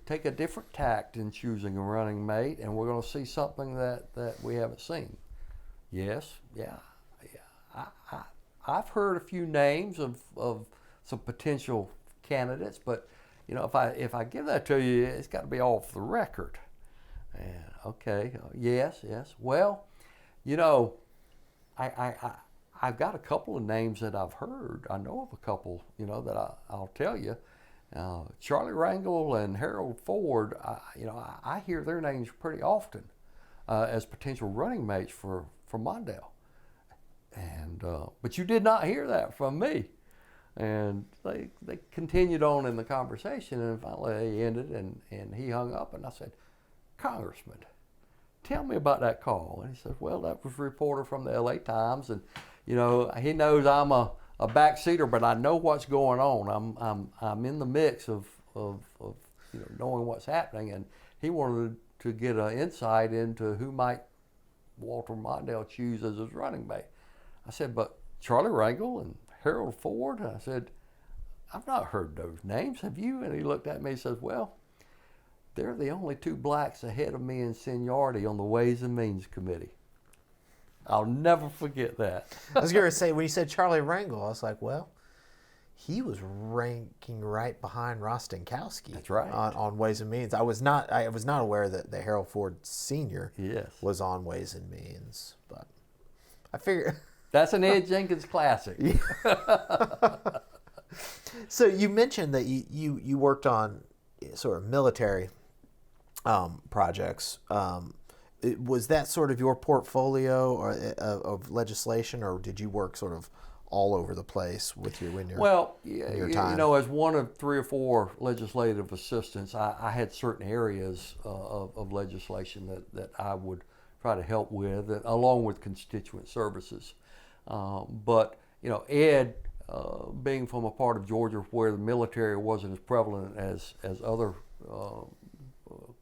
take a different tact in choosing a running mate, and we're going to see something that we haven't seen. Yes, yeah. I've heard a few names of some potential candidates, but you know, if I give that to you, it's got to be off the record. And okay, yes. Well, you know, I've got a couple of names that I've heard. I know of a couple, you know, that I'll tell you. Charlie Rangel and Harold Ford. I hear their names pretty often as potential running mates for Mondale. And but you did not hear that from me. And they continued on in the conversation, and finally they ended, and he hung up, and I said, "Congressman, tell me about that call." And he said, "Well, that was a reporter from the LA Times, and you know, he knows I'm a backseater, but I know what's going on. I'm in the mix of you know, knowing what's happening, and he wanted to get an insight into who might Walter Mondale choose as his running mate." I said, "But Charlie Rangel and Harold Ford?" I said, "I've not heard those names. Have you?" And he looked at me and says, "Well, they're the only two blacks ahead of me in seniority on the Ways and Means Committee." I'll never forget that. I was going to say, when you said Charlie Rangel, I was like, well, he was ranking right behind Rostenkowski. That's right. On Ways and Means. I was not aware that the Harold Ford Sr. was on Ways and Means, but I figured... That's an Ed Jenkins classic. So you mentioned that you worked on sort of military projects. Was that sort of your portfolio of legislation, or did you work sort of all over the place with your time? You know, as one of 3 or 4 legislative assistants, I had certain areas of legislation that I would try to help with, along with constituent services. But you know, Ed, being from a part of Georgia where the military wasn't as prevalent as other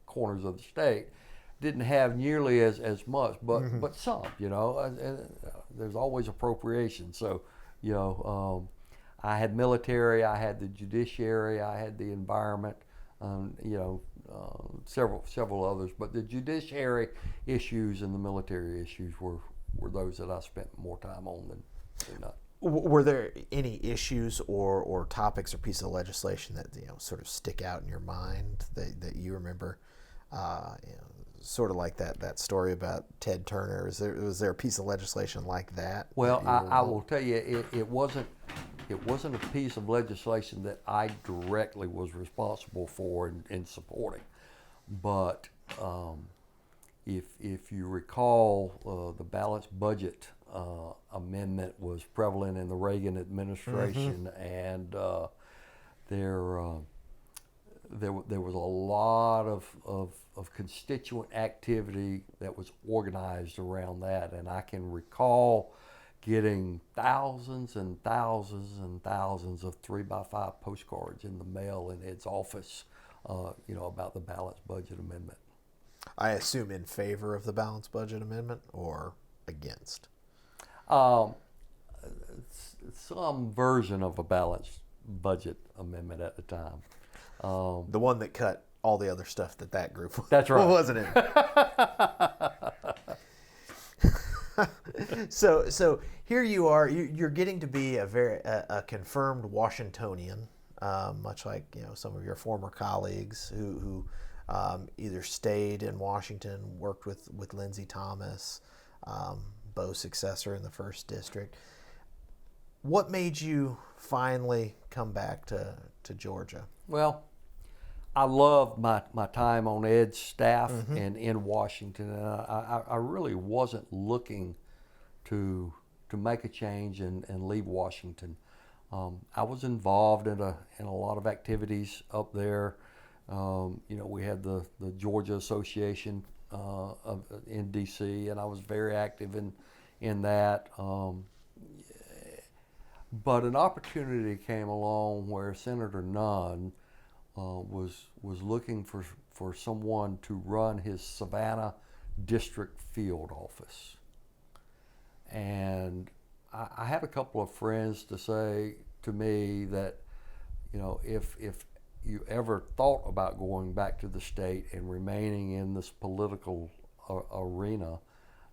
corners of the state, didn't have nearly as much, but some. You know, and there's always appropriation. So, you know, I had military, I had the judiciary, I had the environment, you know, several others. But the judiciary issues and the military issues were those that I spent more time on than not. Were there any issues or topics or pieces of legislation that, you know, sort of stick out in your mind that you remember? You know, sort of like that story about Ted Turner. Was there a piece of legislation like that? Well, I will tell you, it wasn't a piece of legislation that I directly was responsible for in supporting, but if you recall, the balanced budget amendment was prevalent in the Reagan administration, and there was a lot of constituent activity that was organized around that, and I can recall getting thousands and thousands and thousands of 3x5 postcards in the mail in Ed's office, about the balanced budget amendment. I assume in favor of the balanced budget amendment or against? Some version of a balanced budget amendment at the time. The one that cut all the other stuff that group That's right. wasn't it? So here you are. You're getting to be a confirmed Washingtonian, much like some of your former colleagues who either stayed in Washington, worked with Lindsey Thomas, Bo's successor in the first district. What made you finally come back to Georgia? Well, I loved my time on Ed's staff Mm-hmm. and in Washington, and I really wasn't looking to make a change and leave Washington. I was involved in a lot of activities up there. We had the Georgia Association in D.C., and I was very active in that. But an opportunity came along where Senator Nunn was looking for someone to run his Savannah district field office. And I had a couple of friends to say to me that, if you ever thought about going back to the state and remaining in this political arena,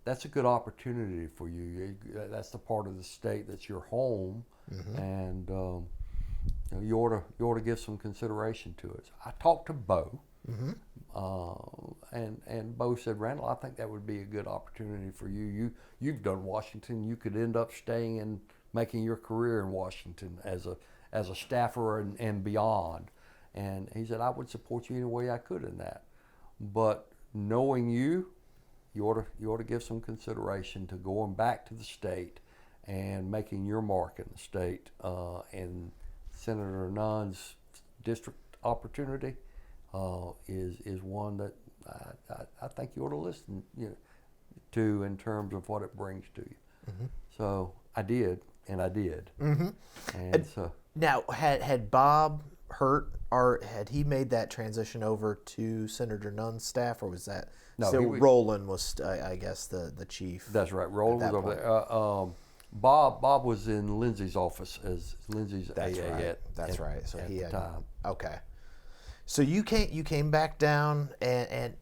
that's a good opportunity for you. That's the part of the state that's your home, mm-hmm. and you ought to give some consideration to it. I talked to Bo, mm-hmm. And Bo said, "Randal, I think that would be a good opportunity for you. You've done Washington. You could end up staying and making your career in Washington as a staffer and beyond." And he said, "I would support you any way I could in that. But knowing you ought to give some consideration to going back to the state and making your mark in the state. And Senator Nunn's district opportunity is one that I think you ought to listen to in terms of what it brings to you." Mm-hmm. So I did, and I did. Mm-hmm. And so now, had Bob Hurt, or had he made that transition over to Senator Nunn's staff, or was that still Roland was, I guess, the chief? That's right. Roland was over there. Bob was in Lindsey's office as Lindsey's AA. That's right. So he had time. Okay. So you came back down, and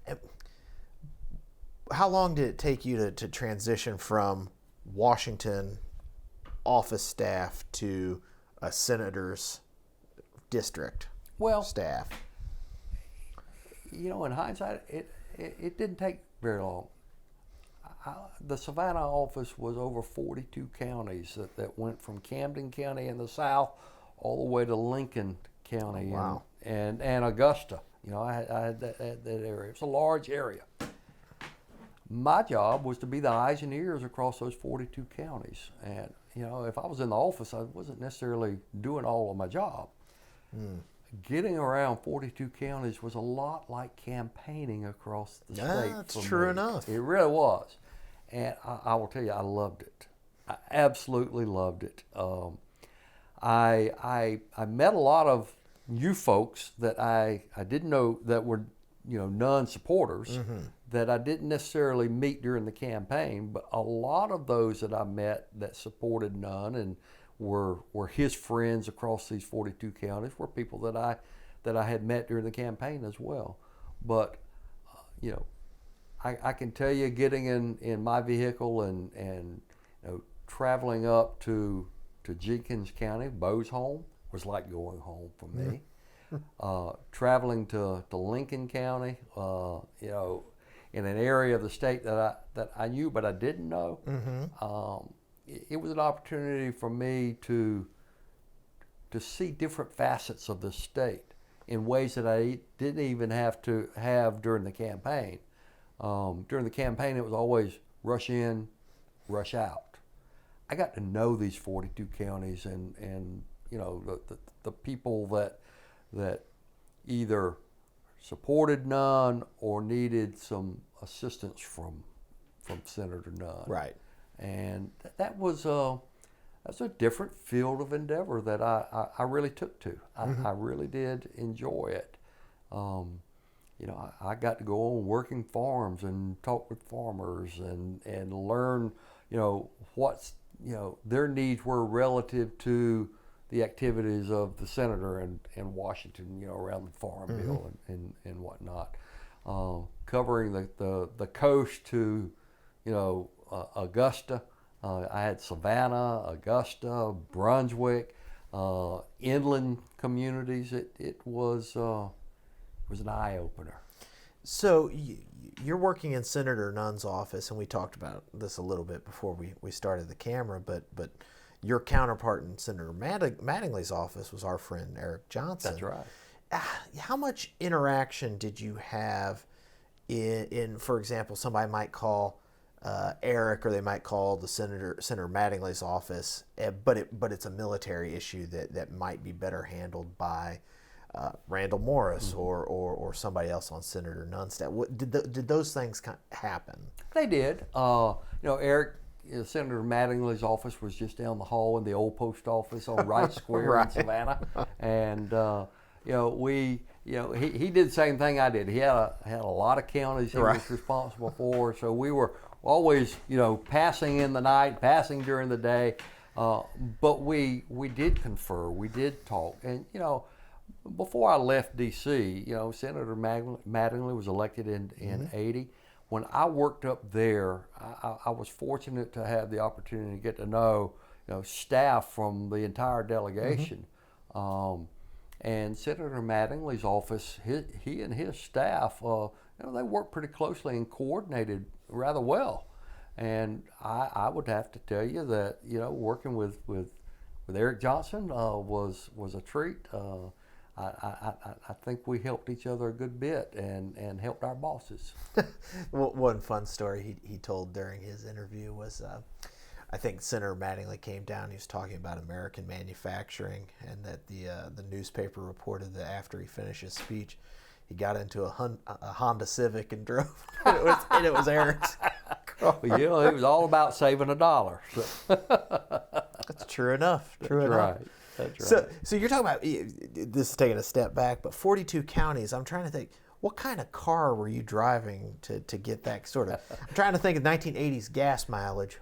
how long did it take you to transition from Washington office staff to a senator's district staff? In hindsight, it didn't take very long. The Savannah office was over 42 counties that went from Camden County in the south all the way to Lincoln County. Wow. And Augusta. I had that area. It's a large area. My job was to be the eyes and ears across those 42 counties. And, if I was in the office, I wasn't necessarily doing all of my job. Mm. Getting around 42 counties was a lot like campaigning across the state. That's true enough. It really was. And I will tell you, I loved it. I absolutely loved it. I met a lot of you folks that I didn't know that were Nunn supporters, mm-hmm. that I didn't necessarily meet during the campaign, but a lot of those that I met that supported Nunn and were his friends across these 42 counties were people that I had met during the campaign as well. But I can tell you, getting in my vehicle and traveling up to Jenkins County, Bo's home, was like going home for me. Traveling to Lincoln County, in an area of the state that I knew but I didn't know, mm-hmm. It was an opportunity for me to see different facets of the state in ways that I didn't even have to have during the campaign. During the campaign, it was always rush in, rush out. I got to know these 42 counties and the people that either supported Nunn or needed some assistance from Senator Nunn. Right. And that's a different field of endeavor that I really took to. I really did enjoy it. I got to go on working farms and talk with farmers and learn, what's, their needs were relative to the activities of the senator in Washington, around the Farm Bill and whatnot. Covering the coast to, Augusta. I had Savannah, Augusta, Brunswick, inland communities. It was an eye opener. So you're working in Senator Nunn's office, and we talked about this a little bit before we started the camera, but your counterpart in Senator Mattingly's office was our friend Eric Johnson. That's right. How much interaction did you have in, for example, somebody might call Eric, or they might call the Senator Mattingly's office, but it's a military issue that might be better handled by Randal Morris or somebody else on Senator Nunn's staff? Did those things happen? They did. Eric, Senator Mattingly's office was just down the hall in the old post office on Wright Square Right. in Savannah, and he did the same thing I did. He had a lot of counties he was responsible for, so we were always passing in the night, passing during the day, but we did confer, we did talk, and before I left D.C., Senator Mattingly was elected in 80. When I worked up there, I was fortunate to have the opportunity to get to know, staff from the entire delegation. And Senator Mattingly's office, he and his staff, they worked pretty closely and coordinated rather well. And I would have to tell you that, working with Eric Johnson was a treat. I think we helped each other a good bit and helped our bosses. One fun story he told during his interview was, I think Senator Mattingly came down. He was talking about American manufacturing, and that the newspaper reported that after he finished his speech, he got into a Honda Civic and drove, and it was Eric's. Well, it was all about saving $1. So. That's true enough. True enough. Right. That's right. So you're talking about, this is taking a step back, but 42 counties. I'm trying to think, what kind of car were you driving to get that sort of? I'm trying to think of 1980s gas mileage.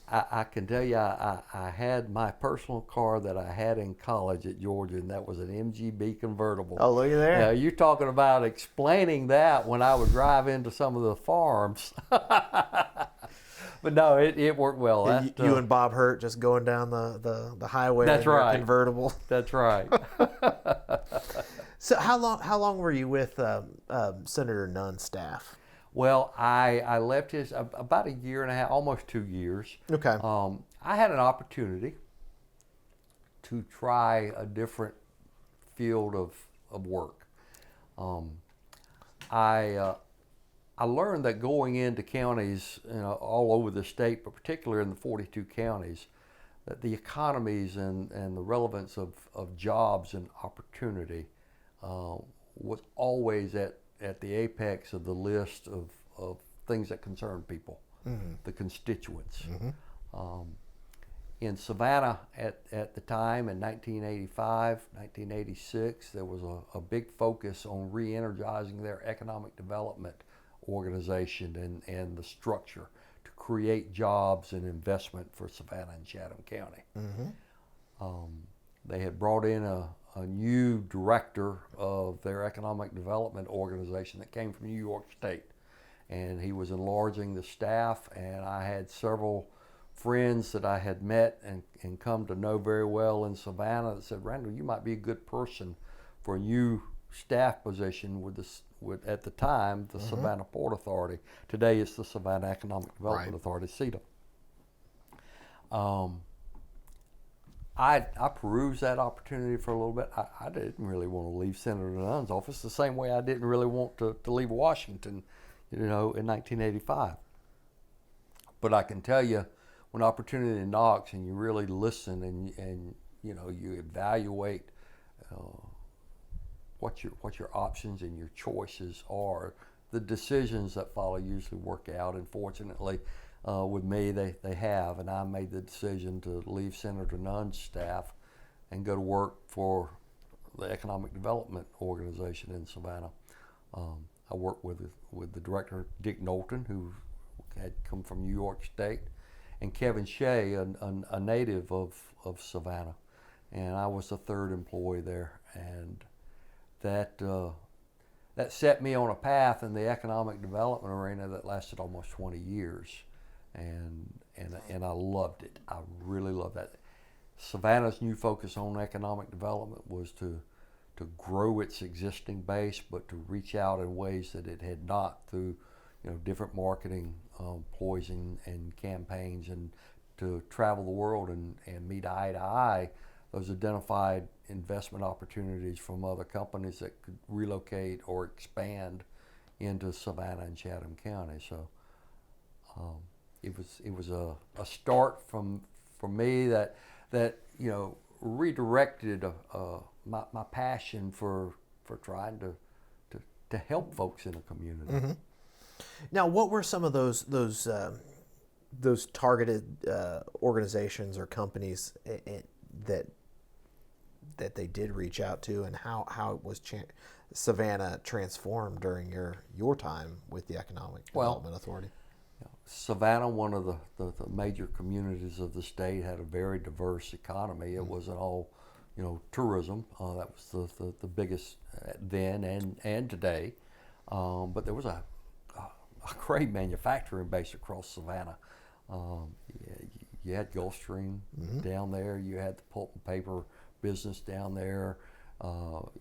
I can tell you, I had my personal car that I had in college at Georgia, and that was an MGB convertible. Oh, look at there. Now, you're talking about explaining that when I would drive into some of the farms. But no, it worked well. You and Bob Hurt just going down the highway. That's in your right. Convertible. That's right. So how long were you with Senator Nunn's staff? Well, I left his about a year and a half, almost 2 years. Okay. I had an opportunity to try a different field of work. I learned that going into counties, all over the state, but particularly in the 42 counties, that the economies and the relevance of jobs and opportunity was always at the apex of the list of things that concern people, the constituents. In Savannah at the time, in 1985, 1986, there was a big focus on re-energizing their economic development organization and the structure to create jobs and investment for Savannah and Chatham County. They had brought in a new director of their economic development organization that came from New York State, and he was enlarging the staff, and I had several friends that I had met and come to know very well in Savannah that said, Randal, you might be a good person for a new staff position with at the time, the Savannah Port Authority. Today it's the Savannah Economic Development Authority, CEDA. I perused that opportunity for a little bit. I didn't really want to leave Senator Nunn's office the same way I didn't really want to leave Washington, in 1985. But I can tell you, when opportunity knocks and you really listen and you evaluate what your options and your choices are. The decisions that follow usually work out, and fortunately, with me, they have, and I made the decision to leave Senator Nunn's staff and go to work for the Economic Development Organization in Savannah. I worked with the director, Dick Knowlton, who had come from New York State, and Kevin Shea, a native of Savannah. And I was the third employee there. And that set me on a path in the economic development arena that lasted almost 20 years. And I loved it. I really loved that. Savannah's new focus on economic development was to grow its existing base, but to reach out in ways that it had not through different marketing ploys and campaigns, and to travel the world and meet eye to eye those identified investment opportunities from other companies that could relocate or expand into Savannah and Chatham County. So it was a start for me that redirected my passion for trying to help folks in the community. Mm-hmm. Now, what were some of those targeted organizations or companies that they did reach out to, and how it was Savannah transformed during your time with the Economic Development Authority? Savannah, one of the major communities of the state, had a very diverse economy. It wasn't all, tourism. That was the biggest then and today. But there was a great manufacturing base across Savannah. You had Gulfstream down there. You had the pulp and paper business down there.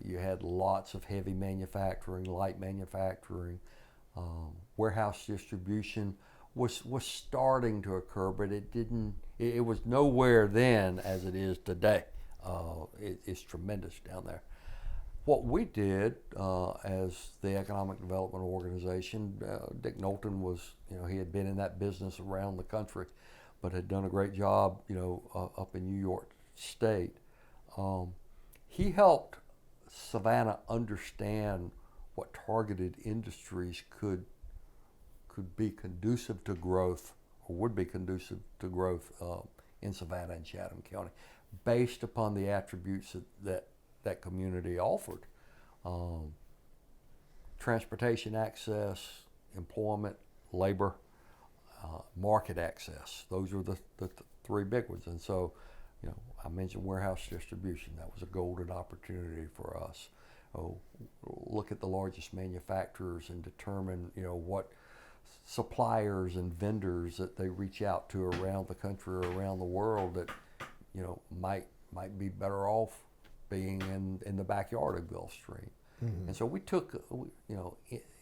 You had lots of heavy manufacturing, light manufacturing, warehouse distribution was starting to occur, but it didn't. It was nowhere then as it is today. It's tremendous down there. What we did as the Economic Development Organization, Dick Knowlton was, he had been in that business around the country, but had done a great job, up in New York State. He helped Savannah understand what targeted industries could be conducive to growth, or would be conducive to growth in Savannah and Chatham County, based upon the attributes that community offered. Transportation access, employment, labor, market access. Those were the three big ones. And so, I mentioned warehouse distribution. That was a golden opportunity for us. Look at the largest manufacturers and determine, what suppliers and vendors that they reach out to around the country or around the world that, might be better off being in the backyard of Gulfstream. Mm-hmm. And so we took,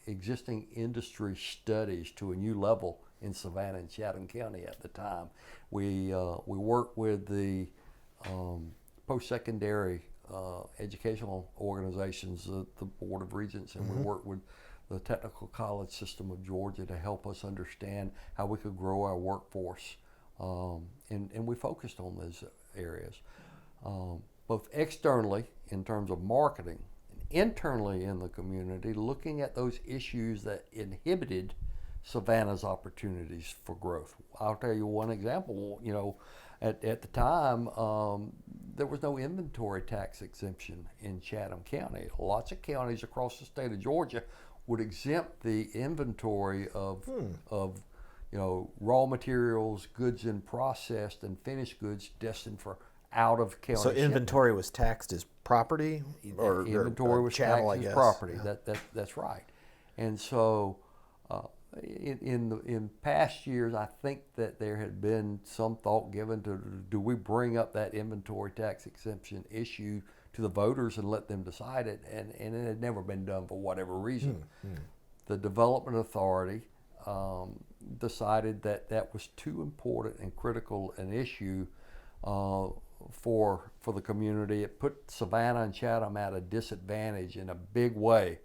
existing industry studies to a new level in Savannah and Chatham County at the time. We worked with the post-secondary educational organizations, the Board of Regents, and we worked with the Technical College System of Georgia to help us understand how we could grow our workforce. And we focused on those areas, both externally in terms of marketing, and internally in the community, looking at those issues that inhibited Savannah's opportunities for growth. I'll tell you one example. At the time, there was no inventory tax exemption in Chatham County. Lots of counties across the state of Georgia would exempt the inventory of raw materials, goods in processed and finished goods destined for out of county. So inventory was taxed as property, or inventory was chattel, taxed as property. Yeah. That's right. And so in past years, I think that there had been some thought given to, do we bring up that inventory tax exemption issue to the voters and let them decide it, and it had never been done for whatever reason. The Development Authority decided that was too important and critical an issue for the community. It put Savannah and Chatham at a disadvantage in a big way,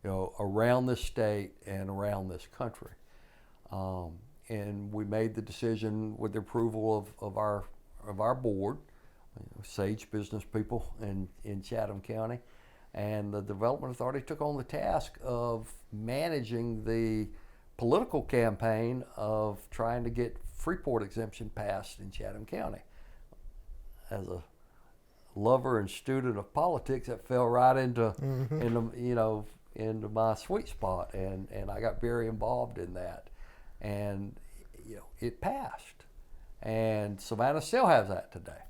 around this state and around this country. And we made the decision with the approval of our board, sage business people in Chatham County, And the Development Authority took on the task of managing the political campaign of trying to get Freeport exemption passed in Chatham County. As a lover and student of politics, that fell right into into my sweet spot, and I got very involved in that, and it passed, and Savannah still has that today,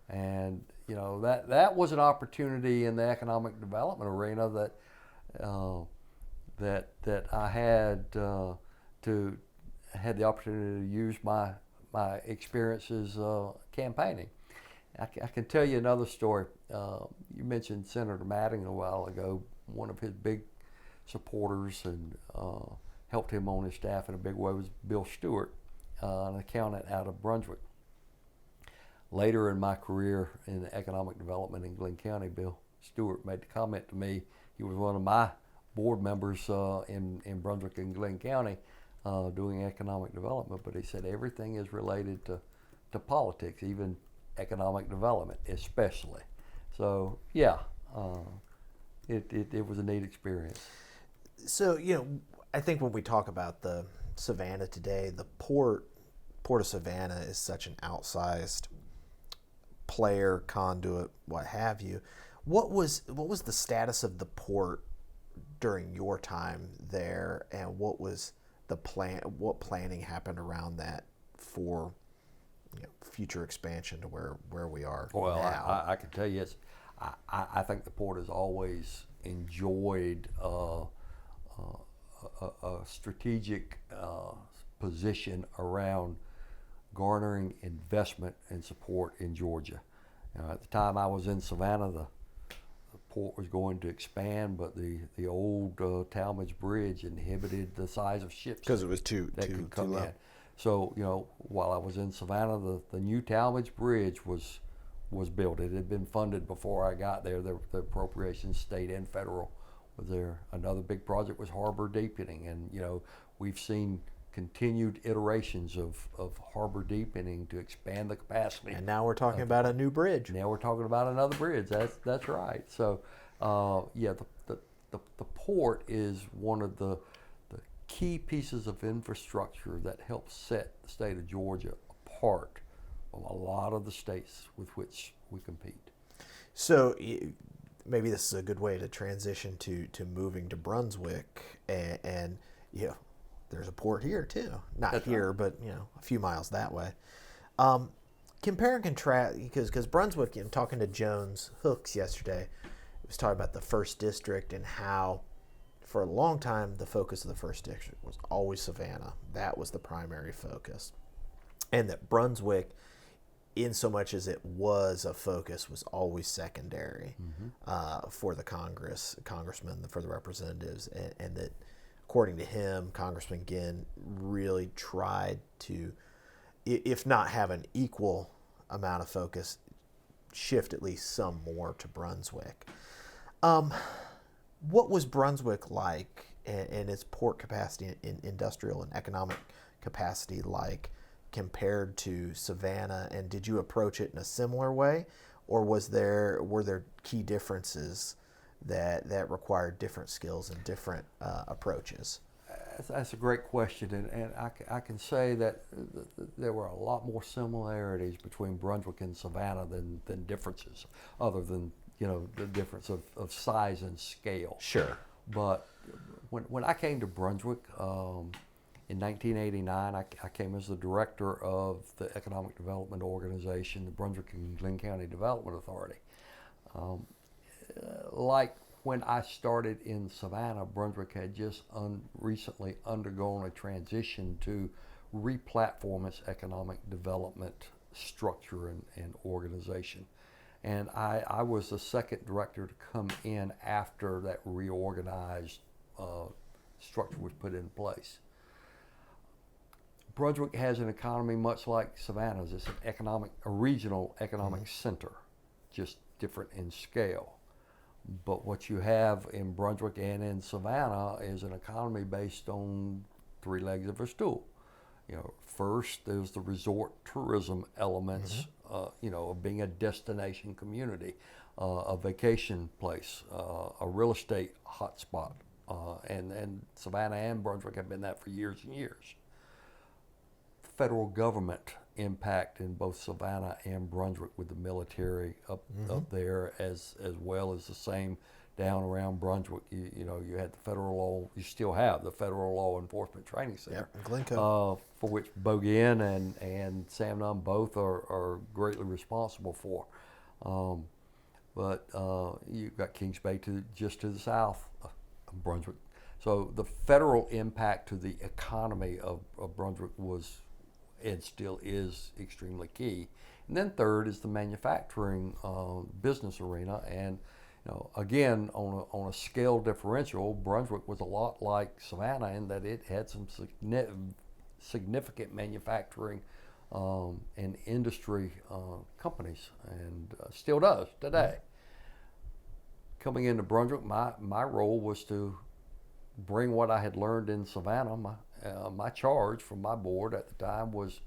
and that was an opportunity in the economic development arena that I had had the opportunity to use my experiences campaigning. I can tell you another story. You mentioned Senator Matting a while ago. One of his big supporters and helped him on his staff in a big way was Bill Stewart, an accountant out of Brunswick. Later in my career in economic development in Glenn County, Bill Stewart made the comment to me. He was one of my board members in Brunswick and Glenn County doing economic development, but he said everything is related to politics, even economic development especially. So yeah, it was a neat experience. So I think when we talk about the Savannah today, the port of Savannah is such an outsized player, conduit, what have you. What was the status of the port during your time there, and what was the plan? What planning happened around that for future expansion to where we are now? I can tell you, I think the port has always enjoyed a strategic position around garnering investment and support in Georgia. At the time I was in Savannah, the port was going to expand, but the old Talmadge Bridge inhibited the size of ships because it was too low. In. So while I was in Savannah, the new Talmadge Bridge was built. It had been funded before I got there. The appropriations, state and federal, was there. Another big project was harbor deepening, and we've seen continued iterations of harbor deepening to expand the capacity. And now we're talking about a new bridge. Now we're talking about another bridge. That's right. So the port is one of the key pieces of infrastructure that helps set the state of Georgia apart from a lot of the states with which we compete. So maybe this is a good way to transition to moving to Brunswick, and there's a port here too. Not That's here, right. But a few miles that way. Compare and contrast, because Brunswick, talking to Jones Hooks yesterday, he was talking about the first district and how for a long time the focus of the first district was always Savannah. That was the primary focus. And that Brunswick, in so much as it was a focus, was always secondary for the congressmen, for the representatives, and that according to him, Congressman Ginn really tried to, if not have an equal amount of focus, shift at least some more to Brunswick. What was Brunswick like, and its port capacity in industrial and economic capacity like, compared to Savannah? And did you approach it in a similar way, or were there key differences that required different skills and different approaches? That's a great question, and I can say that there were a lot more similarities between Brunswick and Savannah than differences, other than the difference of size and scale. Sure. But when I came to Brunswick in 1989, I came as the director of the Economic Development Organization, the Brunswick and Glenn County Development Authority. Like when I started in Savannah, Brunswick had just recently undergone a transition to re-platform its economic development structure and organization. And I was the second director to come in after that reorganized structure was put in place. Brunswick has an economy much like Savannah's. It's a regional economic center, just different in scale. But what you have in Brunswick and in Savannah is an economy based on three legs of a stool. First, there's the resort tourism elements, of being a destination community. a vacation place, a real estate hotspot, and Savannah and Brunswick have been that for years and years. Federal government impact in both Savannah and Brunswick with the military up there, as well as the same down around Brunswick. You had the federal law. You still have the Federal Law Enforcement Training Center, Glencoe, for which Bogan and Sam Nunn both are greatly responsible for. But you've got Kings Bay just to the south of Brunswick. So the federal impact to the economy of Brunswick was and still is extremely key. And then third is the manufacturing business arena. And again, on a scale differential, Brunswick was a lot like Savannah in that it had some significant manufacturing and industry companies, and still does today. Coming into Brunswick, my role was to bring what I had learned in Savannah. My charge from my board at the time was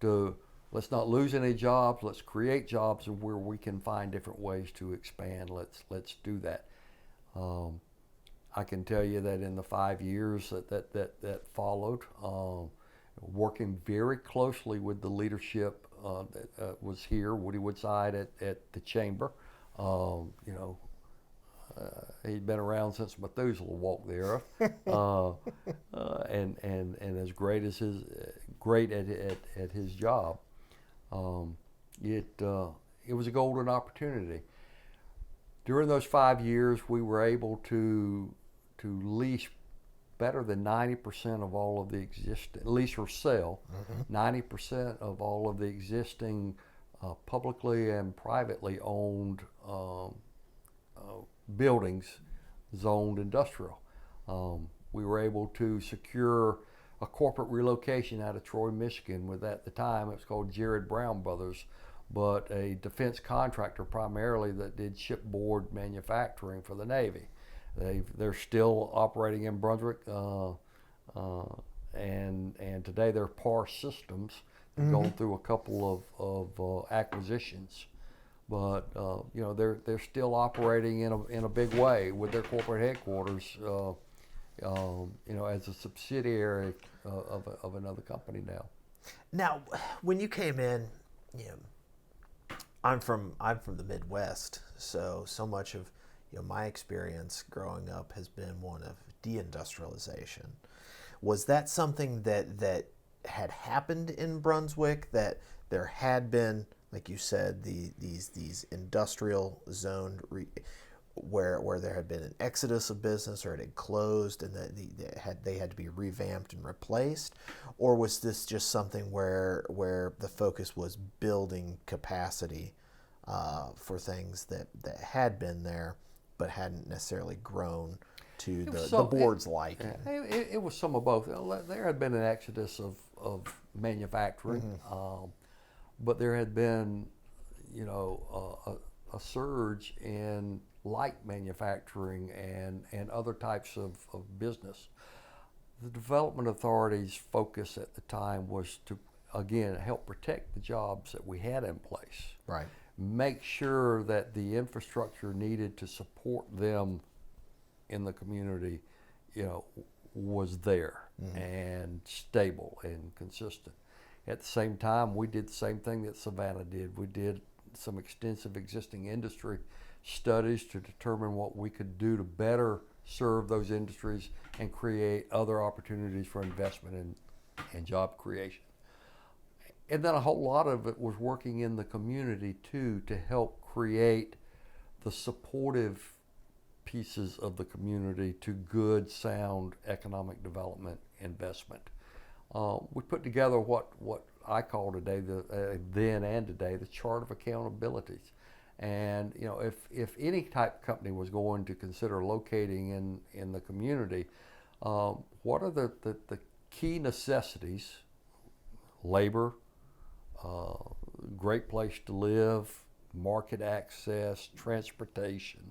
to let's not lose any jobs. Let's create jobs where we can find different ways to expand. Let's do that. I can tell you that in the 5 years that followed, working very closely with the leadership that was here, Woody Woodside at the chamber. He'd been around since Methuselah walked the earth, and as great at his job. It was a golden opportunity. During those 5 years, we were able to lease better than 90% of all of the existing, lease or sell, 90% of all of the existing publicly and privately owned buildings zoned industrial. We were able to secure a corporate relocation out of Troy, Michigan with, at the time, it was called Jared Brown Brothers, but a defense contractor primarily that did shipboard manufacturing for the Navy. They're still operating in Brunswick, and today they're PAR Systems. They've gone through a couple of acquisitions, but they're still operating in a big way with their corporate headquarters, as a subsidiary of another company now. Now, when you came in, I'm from the Midwest, so much of my experience growing up has been one of deindustrialization. Was that something that had happened in Brunswick, that there had been, like you said, these industrial zoned where there had been an exodus of business, or it had closed, and they had to be revamped and replaced? Or was this just something where the focus was building capacity for things that had been there but hadn't necessarily grown to the board's liking? It was some of both. There had been an exodus of manufacturing, but there had been a surge in light manufacturing and other types of business. The Development Authority's focus at the time was to, again, help protect the jobs that we had in place. Right. Make sure that the infrastructure needed to support them in the community, was there and stable and consistent. At the same time, we did the same thing that Savannah did. We did some extensive existing industry studies to determine what we could do to better serve those industries and create other opportunities for investment and job creation. And then a whole lot of it was working in the community too, to help create the supportive pieces of the community to good, sound economic development investment. We put together what I call today, then and today, the chart of accountabilities. And if any type company was going to consider locating in the community, what are the key necessities? Labor, great place to live, market access, transportation,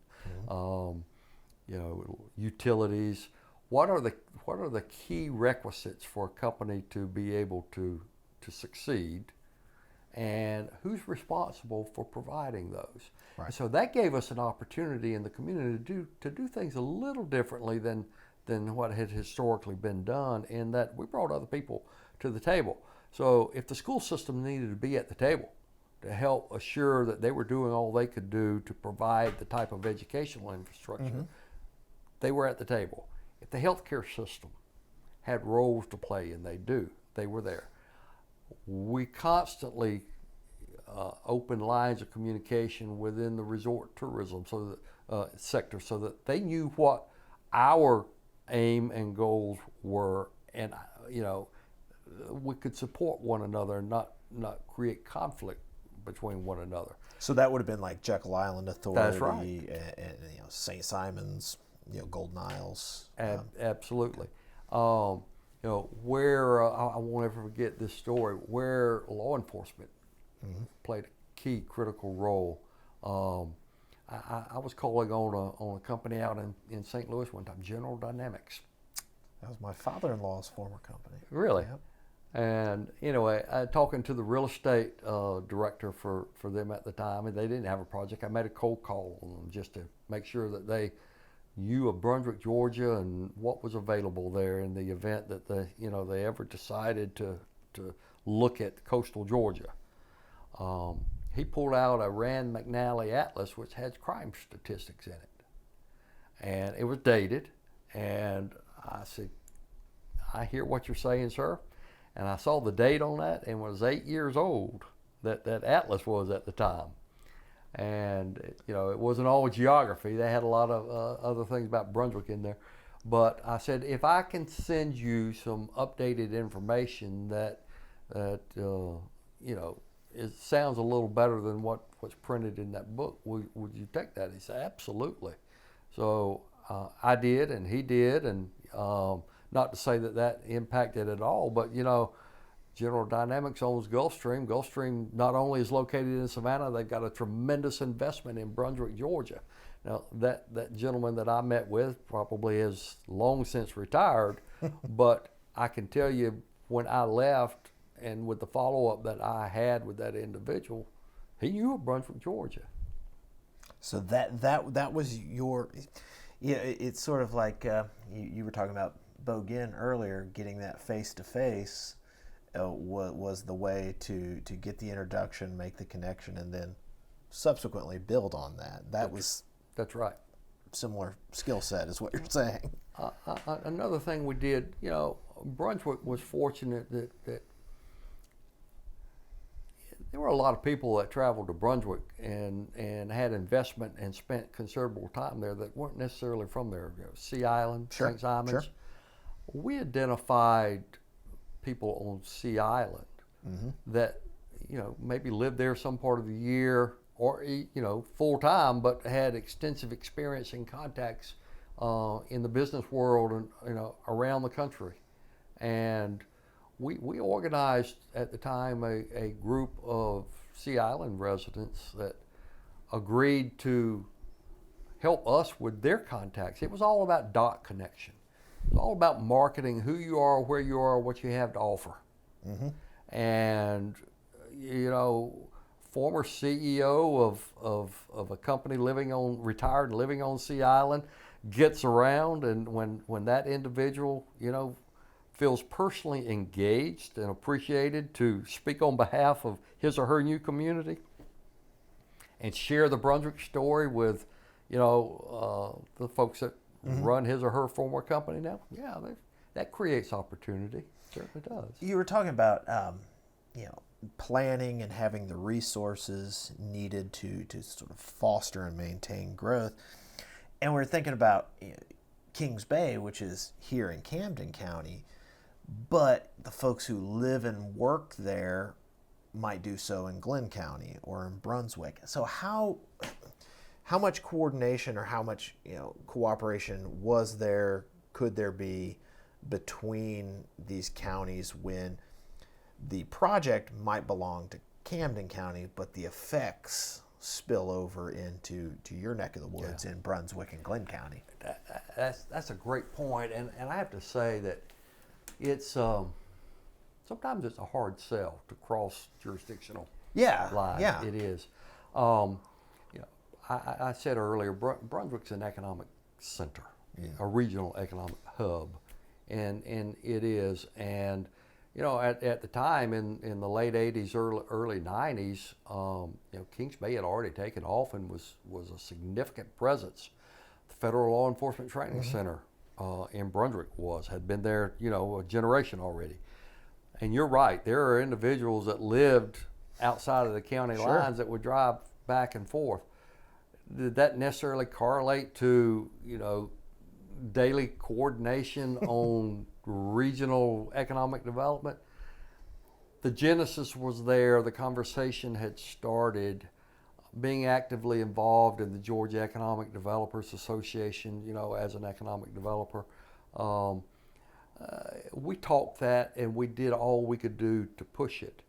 utilities. What are the key requisites for a company to be able to succeed? and who's responsible for providing those. Right. And so that gave us an opportunity in the community to do things a little differently than what had historically been done, in that we brought other people to the table. So if the school system needed to be at the table to help assure that they were doing all they could do to provide the type of educational infrastructure, they were at the table. If the healthcare system had roles to play, and they were there. We constantly opened lines of communication within the resort tourism sector, so that they knew what our aim and goals were, and we could support one another and not create conflict between one another. So that would have been like Jekyll Island Authority. That's right. And St. Simon's, Golden Isles. Absolutely. Where I won't ever forget this story, where law enforcement played a key critical role. I was calling on a company out in St. Louis one time, General Dynamics. That was my father-in-law's former company. Really? Yep. And anyway, talking to the real estate director for them at the time, and they didn't have a project. I made a cold call on them just to make sure that they knew of Brunswick, Georgia, and what was available there in the event that they ever decided to look at coastal Georgia. He pulled out a Rand McNally atlas, which has crime statistics in it, and it was dated. And I said, "I hear what you're saying, sir." And I saw the date on that, and it was 8 years old. That atlas was at the time. And it wasn't all geography. They had a lot of other things about Brunswick in there. But I said, if I can send you some updated information that it sounds a little better than what's printed in that book, would you take that? He said, absolutely. So I did, and he did, and not to say that impacted at all, but General Dynamics owns Gulfstream. Gulfstream not only is located in Savannah, they've got a tremendous investment in Brunswick, Georgia. Now, that gentleman that I met with probably has long since retired, but I can tell you when I left, and with the follow-up that I had with that individual, he knew of Brunswick, Georgia. So that was your, it's sort of like you were talking about Bo Ginn earlier, getting that face-to-face was the way to get the introduction, make the connection, and then subsequently build on that. That's right. Similar skill set is what you're saying. Another thing we did, Brunswick was fortunate that there were a lot of people that traveled to Brunswick and had investment and spent considerable time there that weren't necessarily from there. Sea Island, Sure, St. Simon's. sure. We identified people on Sea Island that maybe lived there some part of the year, or full time, but had extensive experience and contacts in the business world and around the country. And we organized at the time a group of Sea Island residents that agreed to help us with their contacts. It was all about dot connection. It was all about marketing who you are, where you are, what you have to offer. And former CEO of a company retired and living on Sea Island gets around, and when that individual feels personally engaged and appreciated to speak on behalf of his or her new community and share the Brunswick story with the folks that run his or her former company now, that creates opportunity. Certainly does. You were talking about planning and having the resources needed to sort of foster and maintain growth. And we're thinking about Kings Bay, which is here in Camden County, but the folks who live and work there might do so in Glenn County or in Brunswick. So how much coordination or how much cooperation could there be between these counties when the project might belong to Camden County, but the effects spill over into your neck of the woods in Brunswick and Glenn County? That's a great point, and I have to say that it's sometimes it's a hard sell to cross jurisdictional Yeah, lives. yeah. It is. You know, I said earlier, Brunswick's an economic center, a regional economic hub, and it is. And you know, at the time in the late '80s, early '90s, you know, Kings Bay had already taken off and was a significant presence. The Federal Law Enforcement Training Center in Brunswick had been there, you know, a generation already. And you're right, there are individuals that lived outside of the county lines that would drive back and forth. Did that necessarily correlate to, you know, daily coordination on regional economic development? The genesis was there, the conversation had started. Being actively involved in the Georgia Economic Developers Association, you know, as an economic developer, we talked that and we did all we could do to push it.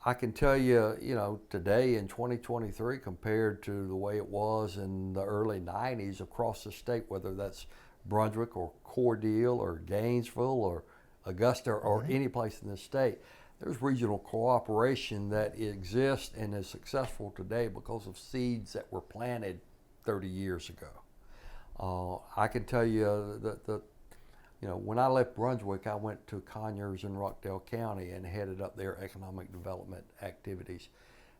I can tell you, you know, today in 2023 compared to the way it was in the early 90s across the state, whether that's Brunswick or Cordele or Gainesville or Augusta or any place in the state, there's regional cooperation that exists and is successful today because of seeds that were planted 30 years ago. I can tell you that you know, when I left Brunswick, I went to Conyers in Rockdale County and headed up their economic development activities.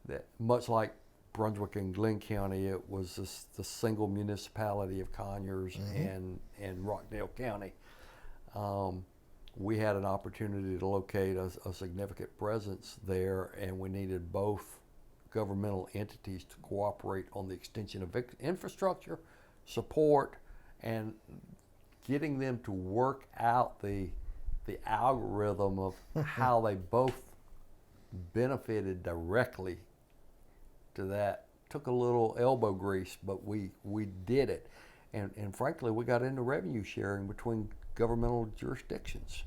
That much like Brunswick and Glenn County, it was the single municipality of Conyers and Rockdale County. We had an opportunity to locate a significant presence there, and we needed both governmental entities to cooperate on the extension of infrastructure, support, and getting them to work out the algorithm of how they both benefited directly to that. Took a little elbow grease, but we did it. And frankly, we got into revenue sharing between governmental jurisdictions.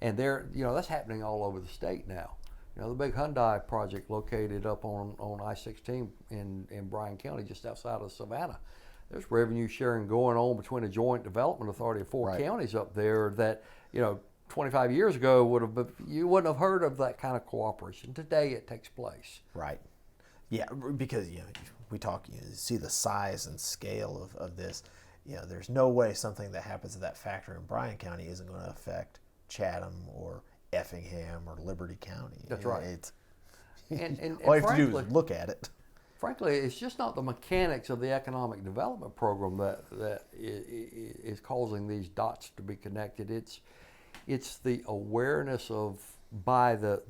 And there, you know, that's happening all over the state now. You know, the big Hyundai project located up on I-16 in Bryan County, just outside of Savannah. There's revenue sharing going on between a joint development authority of four counties up there that, you know, 25 years ago you wouldn't have heard of that kind of cooperation. Today it takes place. Right. Yeah, because, you know, we talk, you see the size and scale of this. You know, there's no way something that happens at that factory in Bryan County isn't going to affect Chatham or Effingham or Liberty County. That's right. It's, and all you have to do is look at it. Frankly, it's just not the mechanics of the economic development program that is causing these dots to be connected. It's the awareness of, by the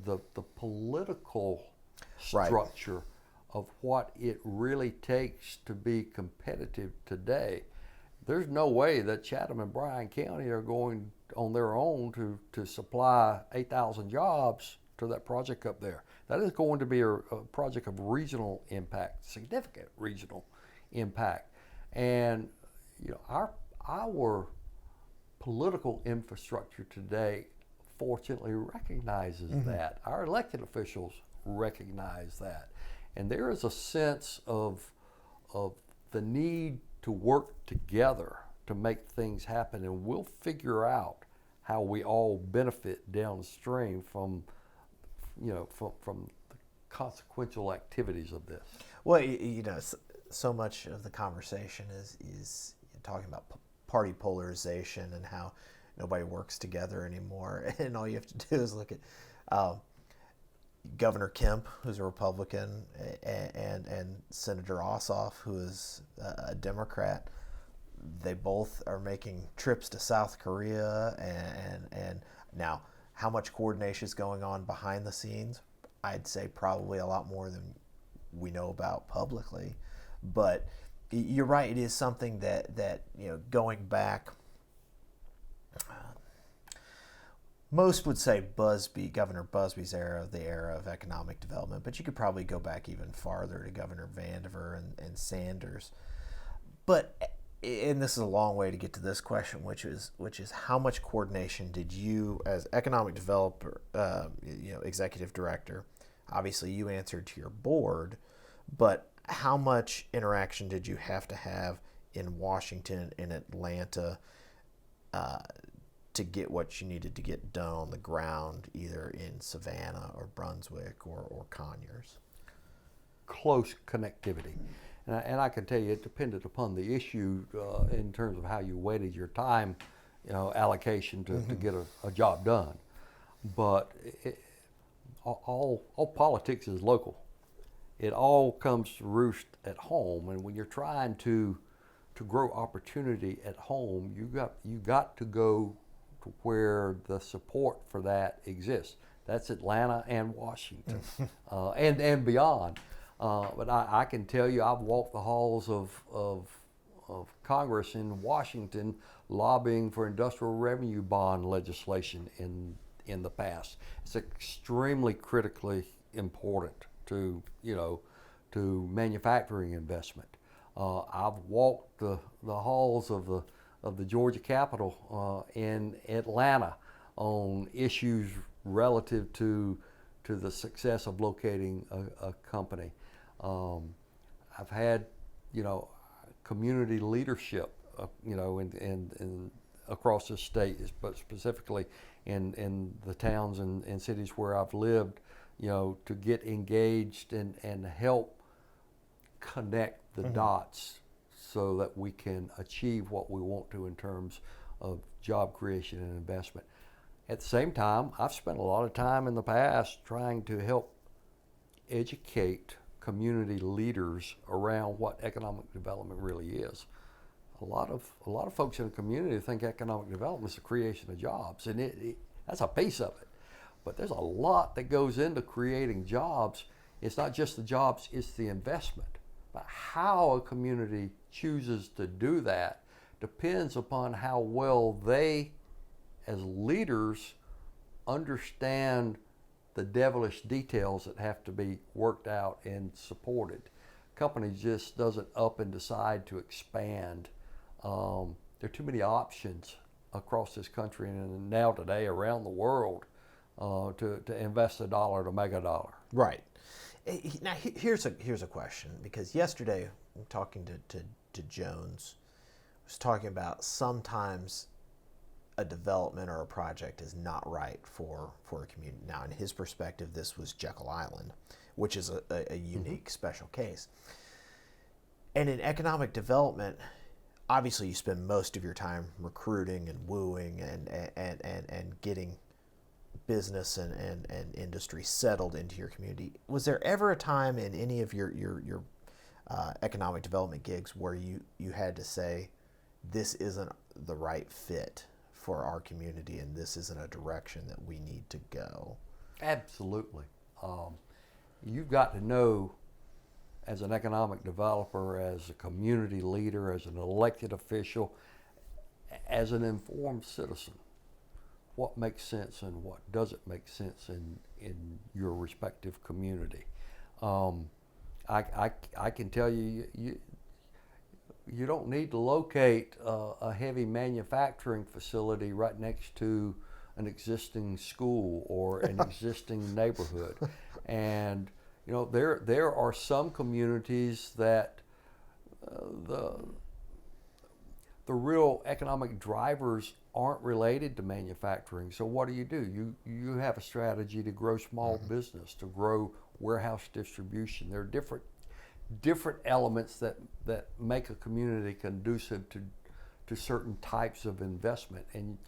political structure of what it really takes to be competitive today. There's no way that Chatham and Bryan County are going on their own to supply 8,000 jobs to that project up there. That is going to be a project of regional impact, significant regional impact. And you know, our political infrastructure today fortunately recognizes that. Our elected officials recognize that. And there is a sense of the need to work together to make things happen, and we'll figure out how we all benefit downstream from the consequential activities of this. Well, you know, so much of the conversation is talking about party polarization and how nobody works together anymore, and all you have to do is look at Governor Kemp, who's a Republican, and Senator Ossoff, who is a Democrat. They both are making trips to South Korea, and now how much coordination is going on behind the scenes? I'd say probably a lot more than we know about publicly. But you're right, it is something that you know, going back, most would say Governor Busby's era, the era of economic development, but you could probably go back even farther to Governor Vandiver and Sanders. But, and this is a long way to get to this question, which is how much coordination did you, as economic developer, executive director, obviously you answered to your board, but how much interaction did you have to have in Washington and Atlanta to get what you needed to get done on the ground, either in Savannah or Brunswick or Conyers? close connectivity. And I can tell you, it depended upon the issue in terms of how you weighted your time, allocation to get a job done. But all politics is local. It all comes to roost at home, and when you're trying to grow opportunity at home, you got to go to where the support for that exists. That's Atlanta and Washington, and beyond. But I can tell you, I've walked the halls of Congress in Washington lobbying for industrial revenue bond legislation in the past. It's extremely critically important to manufacturing investment. I've walked the halls of the Georgia Capitol in Atlanta on issues relative to the success of locating a company. I've had community leadership in across the state, but specifically in the towns and cities where I've lived, to get engaged and help connect the dots so that we can achieve what we want to in terms of job creation and investment. At the same time, I've spent a lot of time in the past trying to help educate community leaders around what economic development really is. A lot of folks in the community think economic development is the creation of jobs, and that's a piece of it. But there's a lot that goes into creating jobs. It's not just the jobs, it's the investment. But how a community chooses to do that depends upon how well they, as leaders, understand the devilish details that have to be worked out and supported. Company just doesn't up and decide to expand. There are too many options across this country and now today around the world to invest $1 to make $1. Right. Now here's a question, because yesterday I'm talking to Jones, was talking about sometimes a development or a project is not right for a community. Now, in his perspective, this was Jekyll Island, which is a unique, special case. And in economic development, obviously you spend most of your time recruiting and wooing and getting business and industry settled into your community. Was there ever a time in any of your economic development gigs where you had to say, this isn't the right fit for our community and this isn't a direction that we need to go? Absolutely. You've got to know, as an economic developer, as a community leader, as an elected official, as an informed citizen, what makes sense and what doesn't make sense in your respective community. I can tell you, you don't need to locate a heavy manufacturing facility right next to an existing school or an existing neighborhood. And there are some communities that the real economic drivers aren't related to manufacturing. So what do? You have a strategy to grow small business, to grow warehouse distribution. There are different elements that make a community conducive to certain types of investment. And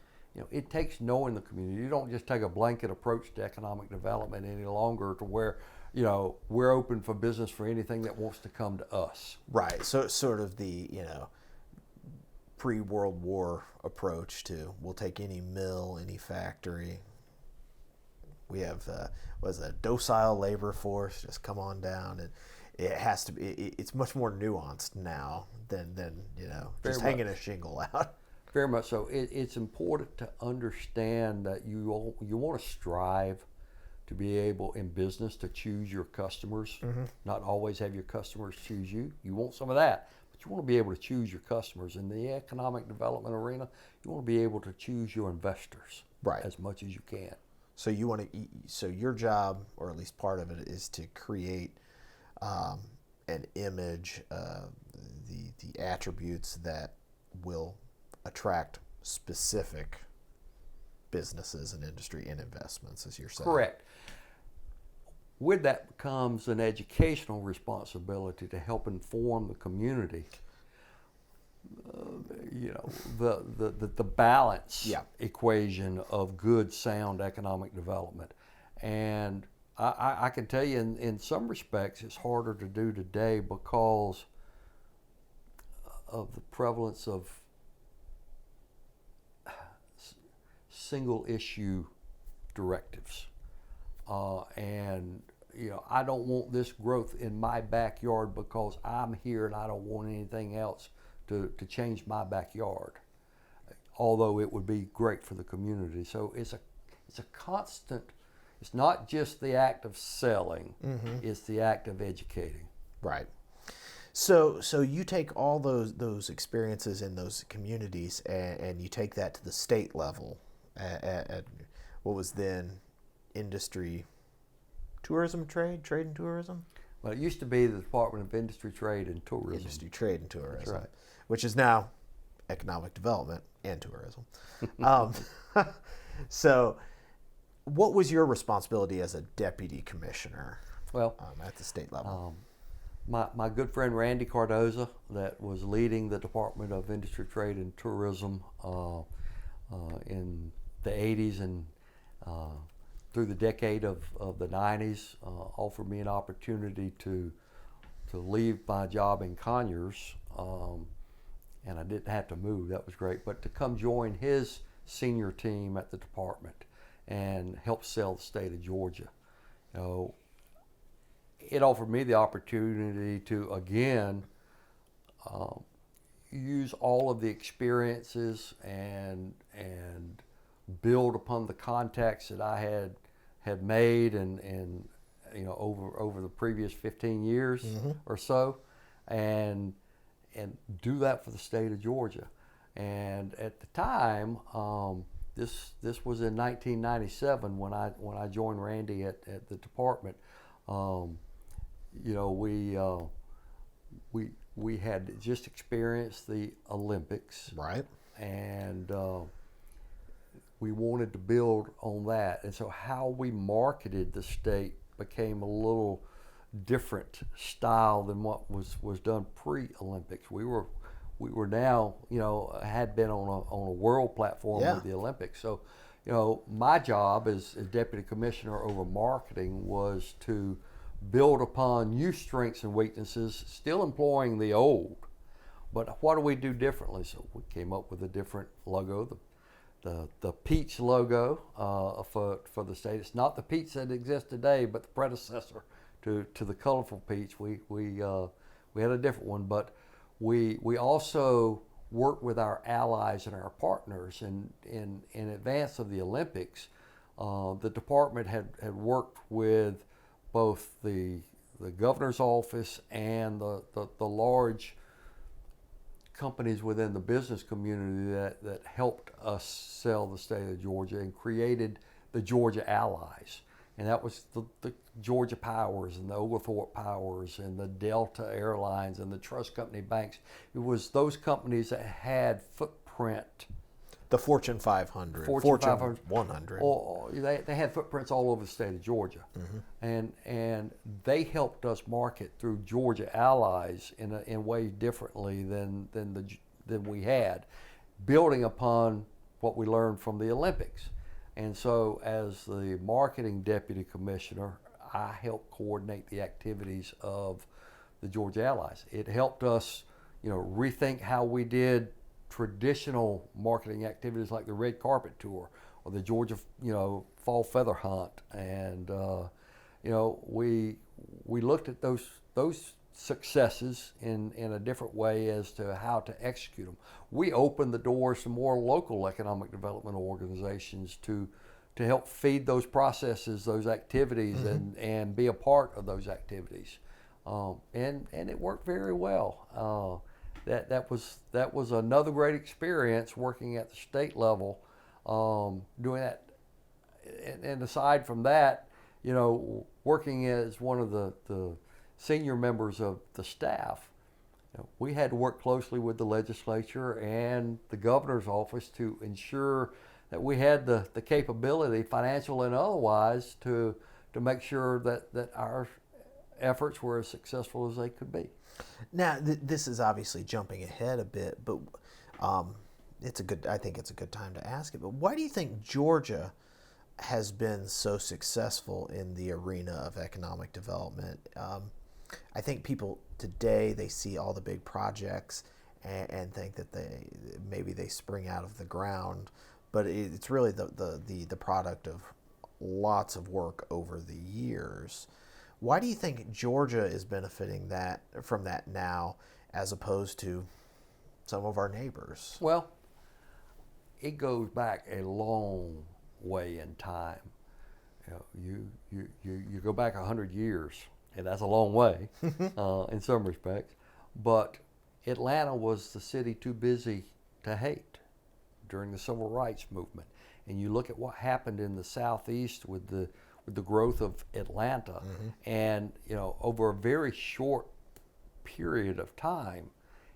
it takes knowing the community. You don't just take a blanket approach to economic development any longer to where we're open for business for anything that wants to come to us. Right. So it's sort of the pre-World War approach to, we'll take any mill, any factory. We have a docile labor force, just come on down. And it has to be, it's much more nuanced now than just hanging a shingle out. Very much so. It's important to understand that you want to strive to be able in business to choose your customers, not always have your customers choose you. You want some of that, but you want to be able to choose your customers. In the economic development arena, you want to be able to choose your investors, right, as much as you can. So so your job, or at least part of it, is to create an image, the attributes that will attract specific businesses and industry and investments, as you're saying. Correct. with that comes an educational responsibility to help inform the community. The balance equation of good, sound economic development. And I can tell you in some respects it's harder to do today because of the prevalence of single issue directives. And I don't want this growth in my backyard because I'm here and I don't want anything else to change my backyard, although it would be great for the community. So it's a constant. It's not just the act of selling; it's the act of educating. Right. So you take all those experiences in those communities and you take that to the state level at what was then industry, trade and tourism. Well, it used to be the Department of Industry, Trade, and Tourism. Industry, Trade, and Tourism. That's right. Which is now Economic Development and Tourism. So what was your responsibility as a deputy commissioner at the state level? My good friend Randy Cardoza, that was leading the Department of Industry, Trade, and Tourism in the 80s and through the decade of the 90s, offered me an opportunity to leave my job in Conyers, and I didn't have to move. That was great. But to come join his senior team at the department and help sell the state of Georgia. It offered me the opportunity to, again, use all of the experiences and build upon the contacts that I had made and over the previous 15 years or so, and do that for the state of Georgia. And at the time, this was in 1997 when I joined Randy at the department. We had just experienced the Olympics, right, and we wanted to build on that. And so how we marketed the state became a little different style than what was done pre-Olympics. We were now, had been on a world platform with the Olympics. So, my job as deputy commissioner over marketing was to build upon new strengths and weaknesses, still employing the old. But what do we do differently? So we came up with a different logo, the peach logo for the state. It's not the peach that exists today, but the predecessor to the colorful peach. We had a different one, but we also worked with our allies and our partners. And in advance of the Olympics, the department had worked with both the governor's office and the large companies within the business community that helped us sell the state of Georgia and created the Georgia Allies. And that was the Georgia Powers and the Oglethorpe Powers and the Delta Airlines and the Trust Company Banks. It was those companies that had footprint. The Fortune 500, Fortune 500. 100. They had footprints all over the state of Georgia. And they helped us market through Georgia Allies in ways differently than we had, building upon what we learned from the Olympics. And so as the marketing deputy commissioner, I helped coordinate the activities of the Georgia Allies. It helped us, rethink how we did traditional marketing activities like the red carpet tour or the Georgia, fall feather hunt. And, we looked at those successes in a different way as to how to execute them. We opened the doors to more local economic development organizations to help feed those processes, those activities, and be a part of those activities. And it worked very well. That was another great experience working at the state level, doing that. And aside from that, working as one of the senior members of the staff, we had to work closely with the legislature and the governor's office to ensure that we had the capability, financial and otherwise, to to make sure that our efforts were as successful as they could be. Now, this is obviously jumping ahead a bit, but I think it's a good time to ask it. But why do you think Georgia has been so successful in the arena of economic development? I think people today, they see all the big projects and think that maybe they spring out of the ground, but it's really the product of lots of work over the years. Why do you think Georgia is benefiting from that now, as opposed to some of our neighbors? Well, it goes back a long way in time. You go back 100 years, and that's a long way in some respects. But Atlanta was the city too busy to hate during the Civil Rights Movement. And you look at what happened in the Southeast with the growth of Atlanta, and over a very short period of time,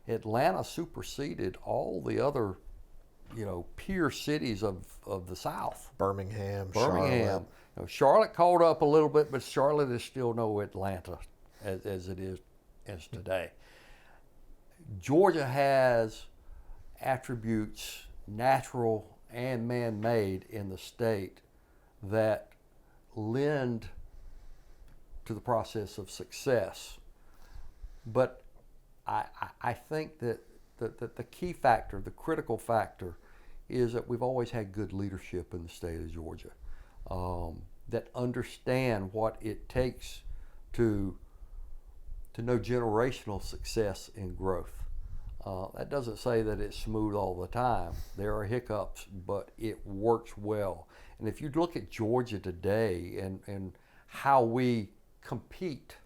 Atlanta superseded all the other peer cities of the South. Birmingham. Charlotte. Charlotte caught up a little bit, but Charlotte is still no Atlanta as it is as today. Georgia has attributes, natural and man-made, in the state that lend to the process of success. But I think that the key factor, the critical factor, is that we've always had good leadership in the state of Georgia that understand what it takes to know generational success and growth. That doesn't say that it's smooth all the time. There are hiccups, but it works well. And if you look at Georgia today and how we compete,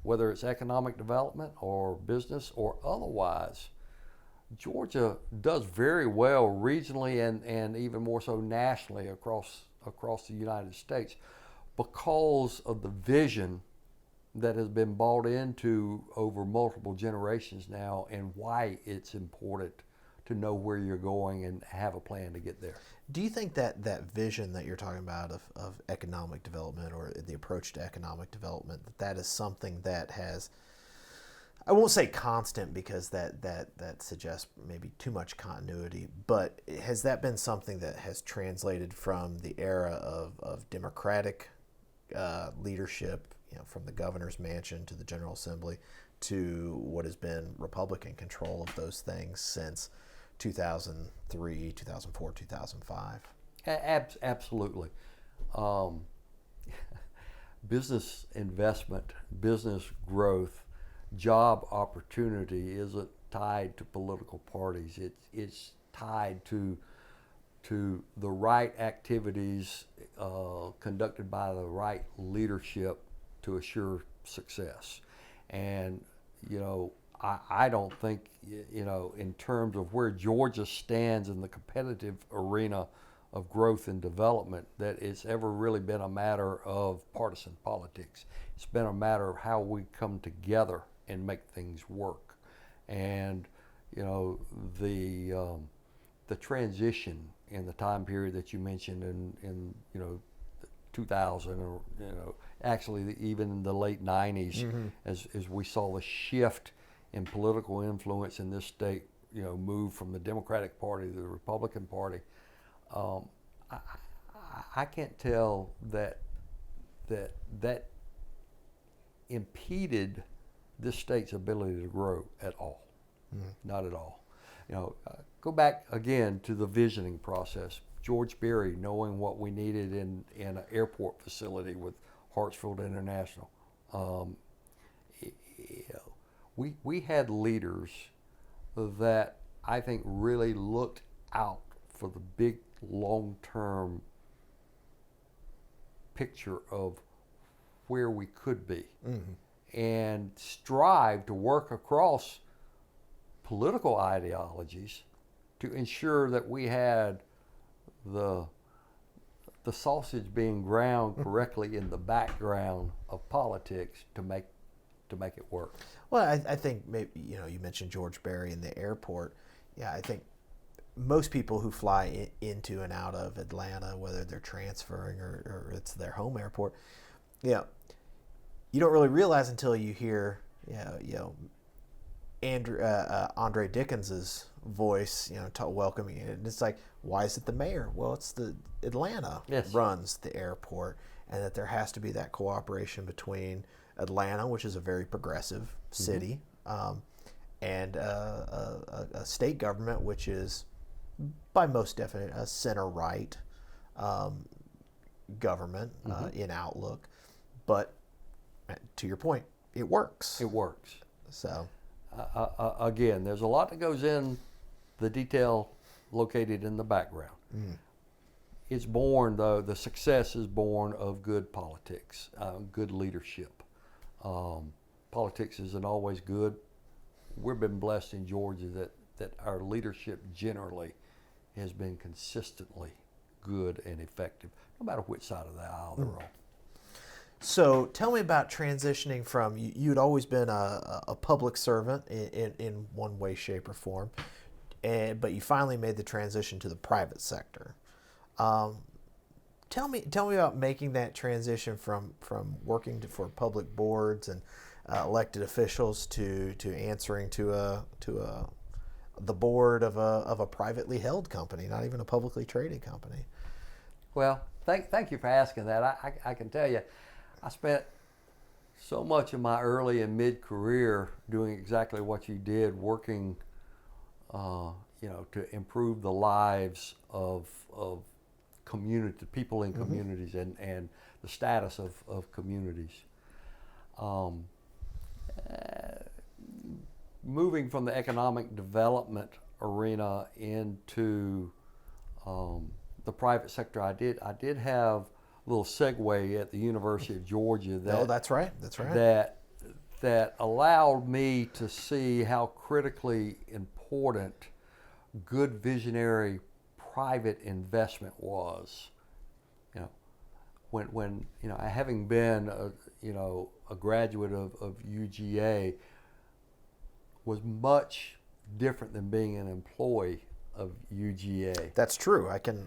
whether it's economic development or business or otherwise, Georgia does very well regionally and even more so nationally across the United States because of the vision that has been bought into over multiple generations now, and why it's important to know where you're going and have a plan to get there. Do you think that vision that you're talking about of economic development, or the approach to economic development, that is something that has, I won't say constant because that suggests maybe too much continuity, but has that been something that has translated from the era of Democratic leadership, from the governor's mansion to the General Assembly, to what has been Republican control of those things since 2003, 2004, 2005? Absolutely. Business investment, business growth, job opportunity isn't tied to political parties. It's tied to the right activities conducted by the right leadership to assure success. And I don't think in terms of where Georgia stands in the competitive arena of growth and development, that it's ever really been a matter of partisan politics. It's been a matter of how we come together and make things work. And the transition in the time period that you mentioned in 2000, or actually even in the late 90s, as we saw the shift in political influence in this state, move from the Democratic Party to the Republican Party. I can't tell that impeded this state's ability to grow at all. Not at all. Go back again to the visioning process. George Berry, knowing what we needed in an airport facility with Hartsfield International. We had leaders that I think really looked out for the big long-term picture of where we could be, and strive to work across political ideologies to ensure that we had the sausage being ground correctly in the background of politics to make it work. Well, I think maybe you mentioned George Berry and the airport. Yeah, I think most people who fly into and out of Atlanta, whether they're transferring or it's their home airport, Yeah, you don't really realize until you hear, Andre Dickens's voice, welcoming it. And it's like, why is it the mayor? Well, it's the Atlanta Yes. runs the airport, and that there has to be that cooperation between Atlanta, which is a very progressive city, and a state government, which is, by most definition, a center-right government in outlook. But to your point, it works. It works. So, again, there's a lot that goes in the detail located in the background. It's born, though, the success is born of good politics, good leadership. Politics isn't always good. We've been blessed in Georgia that our leadership generally has been consistently good and effective, no matter which side of the aisle they're on. So tell me about transitioning from, you'd always been a public servant in one way, shape, or form, but you finally made the transition to the private sector. Tell me about making that transition from working for public boards and elected officials to answering to the board of a privately held company, not even a publicly traded company. Well, thank you for asking that. I can tell you, I spent so much of my early and mid-career doing exactly what you did, working, to improve the lives of community, people in communities, and the status of communities. Moving from the economic development arena into the private sector, I did have a little segue at the University of Georgia That's right. that allowed me to see how critically important good visionary private investment was. When having been a graduate of UGA was much different than being an employee of UGA. That's true. I can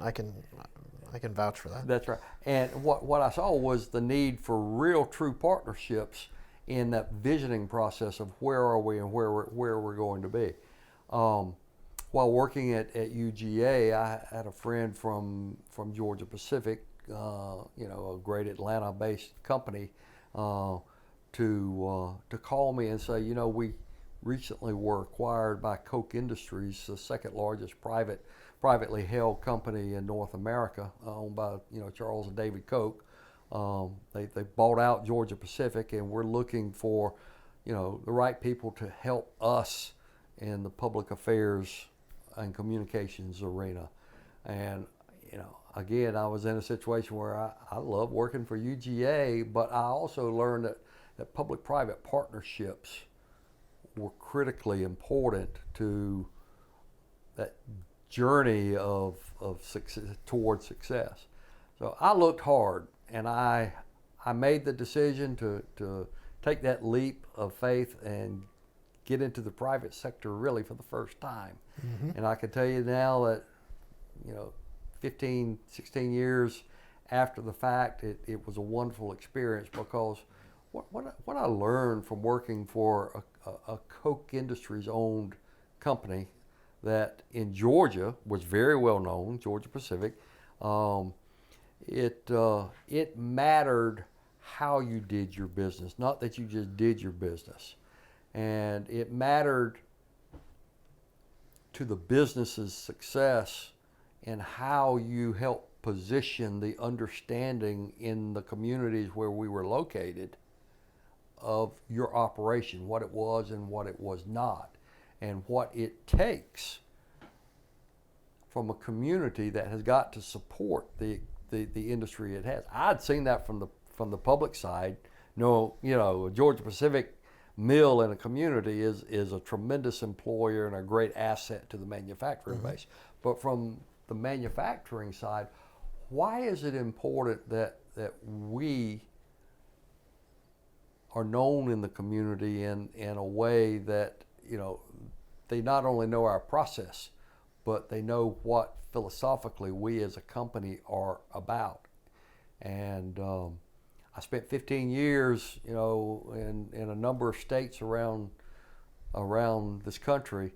vouch for that. That's right. And what I saw was the need for real, true partnerships in that visioning process of where are we and where we're going to be. While working at UGA, I had a friend from Georgia Pacific, a great Atlanta-based company, to call me and say, we recently were acquired by Koch Industries, the second largest privately held company in North America, owned by Charles and David Koch. They bought out Georgia Pacific, and we're looking for the right people to help us in the public affairs and communications arena. And again, I was in a situation where I love working for UGA, but I also learned that public-private partnerships were critically important to that journey of success, towards success. So I looked hard, and I made the decision to take that leap of faith and get into the private sector really for the first time. And I can tell you now that 15, 16 years after the fact, it was a wonderful experience, because what I learned from working for a Koch Industries owned company that in Georgia was very well known, Georgia Pacific, it mattered how you did your business, not that you just did your business. And it mattered to the business's success and how you helped position the understanding in the communities where we were located of your operation, what it was and what it was not, and what it takes from a community that has got to support the industry it has. I'd seen that from the public side. Georgia Pacific mill in a community is a tremendous employer and a great asset to the manufacturing base. But from the manufacturing side, why is it important that we are known in the community in a way that they not only know our process, but they know what philosophically we as a company are about? And I spent 15 years, in a number of states around this country,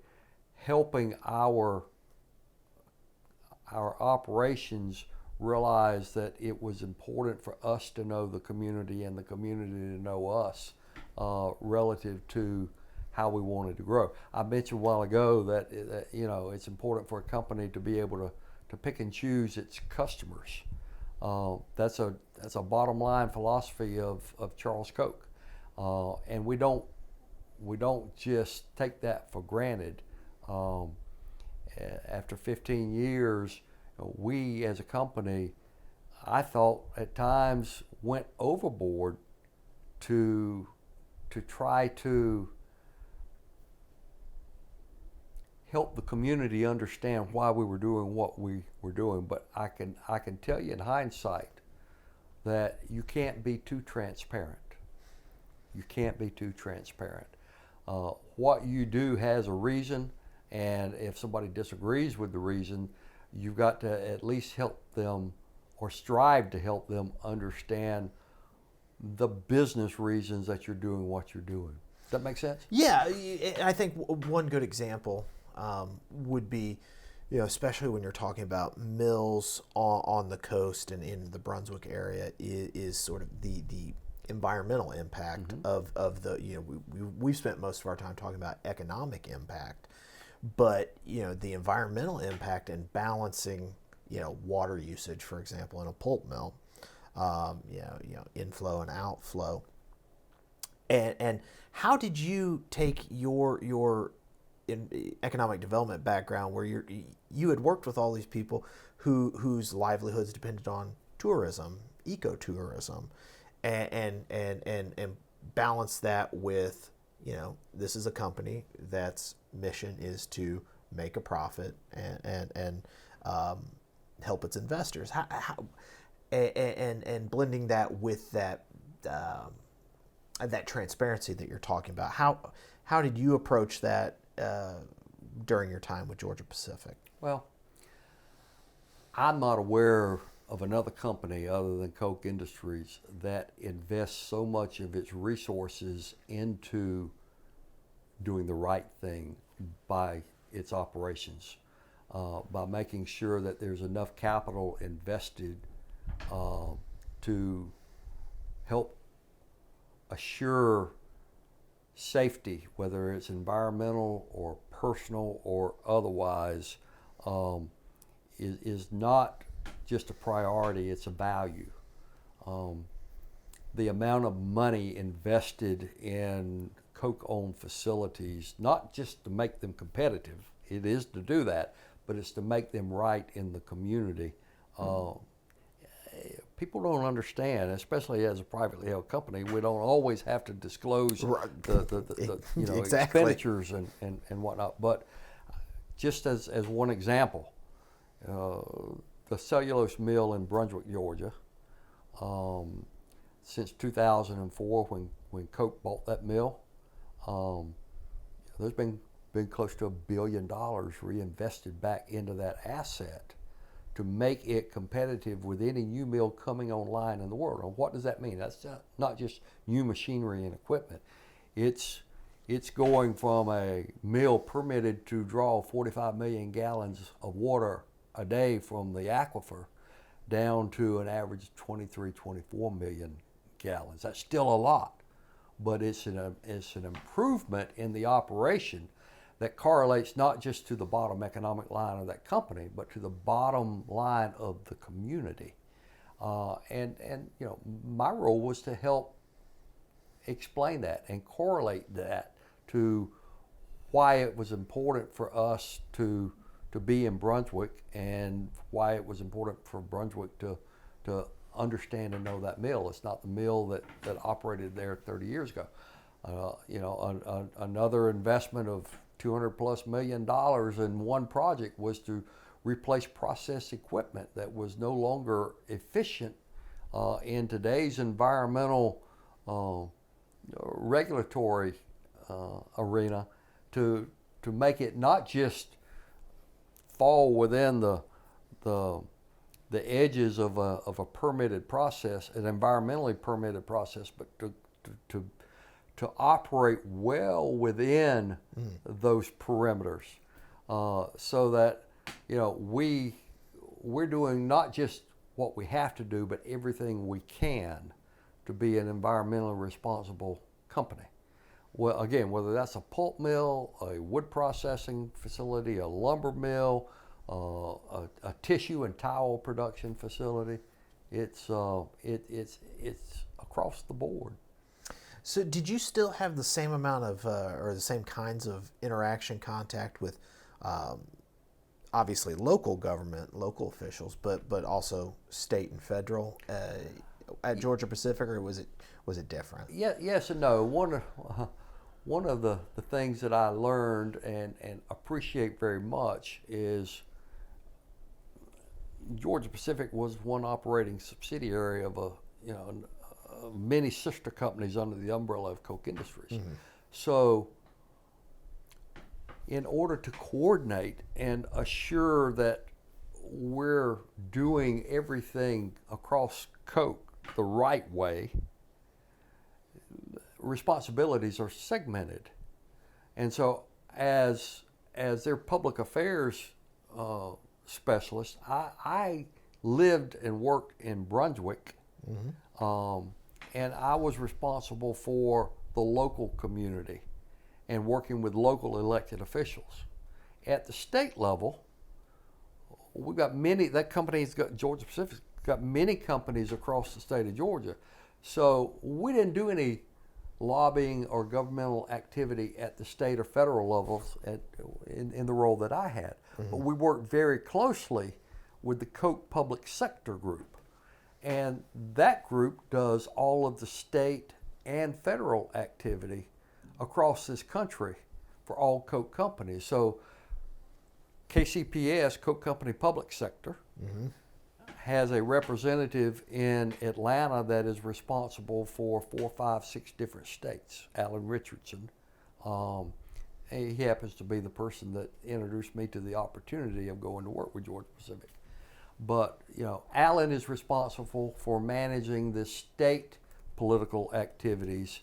helping our operations realize that it was important for us to know the community and the community to know us relative to how we wanted to grow. I mentioned a while ago that it's important for a company to be able to pick and choose its customers. That's a bottom line philosophy of Charles Koch, and we don't just take that for granted. After 15 years, we as a company, I thought at times went overboard to try to help the community understand why we were doing what we were doing. But I can tell you in hindsight that you can't be too transparent. You can't be too transparent. What you do has a reason, and if somebody disagrees with the reason, you've got to at least help them or strive to help them understand the business reasons that you're doing what you're doing. Does that make sense? Yeah, I think one good example would be, especially when you're talking about mills on the coast and in the Brunswick area, is sort of the environmental impact of the, we've spent most of our time talking about economic impact, but the environmental impact and balancing water usage, for example, in a pulp mill, inflow and outflow, and how did you take your economic development background, where you had worked with all these people whose livelihoods depended on tourism, ecotourism, and balance that with, this is a company that's mission is to make a profit and help its investors. How and blending that with that transparency that you're talking about. How did you approach that during your time with Georgia Pacific? Well, I'm not aware of another company other than Koch Industries that invests so much of its resources into doing the right thing by its operations, by making sure that there's enough capital invested to help assure safety, whether it's environmental or personal or otherwise, is not just a priority, it's a value. The amount of money invested in Koch-owned facilities, not just to make them competitive, it is to do that, but it's to make them right in the community. People don't understand, especially as a privately held company, we don't always have to disclose the Exactly. expenditures and whatnot. But just as one example, the cellulose mill in Brunswick, Georgia, since 2004 when Koch bought that mill, there's been close to $1 billion reinvested back into that asset to make it competitive with any new mill coming online in the world. And what does that mean? That's not just new machinery and equipment. It's going from a mill permitted to draw 45 million gallons of water a day from the aquifer down to an average of 23, 24 million gallons. That's still a lot, but it's an improvement in the operation that correlates not just to the bottom economic line of that company, but to the bottom line of the community. And my role was to help explain that and correlate that to why it was important for us to be in Brunswick and why it was important for Brunswick to understand and know that mill. It's not the mill that operated there 30 years ago. Another investment of $200+ million in one project was to replace process equipment that was no longer efficient in today's environmental regulatory arena, to make it not just fall within the the edges of a permitted process, an environmentally permitted process, but to operate well within those perimeters, so that we're doing not just what we have to do, but everything we can to be an environmentally responsible company. Well, again, whether that's a pulp mill, a wood processing facility, a lumber mill, a tissue and towel production facility, it's across the board. So did you still have the same amount of, or the same kinds of interaction, contact with, obviously local government, local officials, but also state and federal at Georgia Pacific, or was it different? Yeah, yes and no. One of the things that I learned and appreciate very much is Georgia Pacific was one operating subsidiary of many sister companies under the umbrella of Koch Industries. Mm-hmm. So in order to coordinate and assure that we're doing everything across Koch the right way, responsibilities are segmented. And so as their public affairs specialist, I lived and worked in Brunswick, and I was responsible for the local community and working with local elected officials. At the state level, we've got Georgia Pacific got many companies across the state of Georgia. So we didn't do any lobbying or governmental activity at the state or federal levels in the role that I had. Mm-hmm. But we worked very closely with the Koch Public Sector Group. And that group does all of the state and federal activity across this country for all Koch companies. So KCPS, Koch Company Public Sector, has a representative in Atlanta that is responsible for 4, 5, 6 different states, Alan Richardson. He happens to be the person that introduced me to the opportunity of going to work with Georgia Pacific. But, Alan is responsible for managing the state political activities.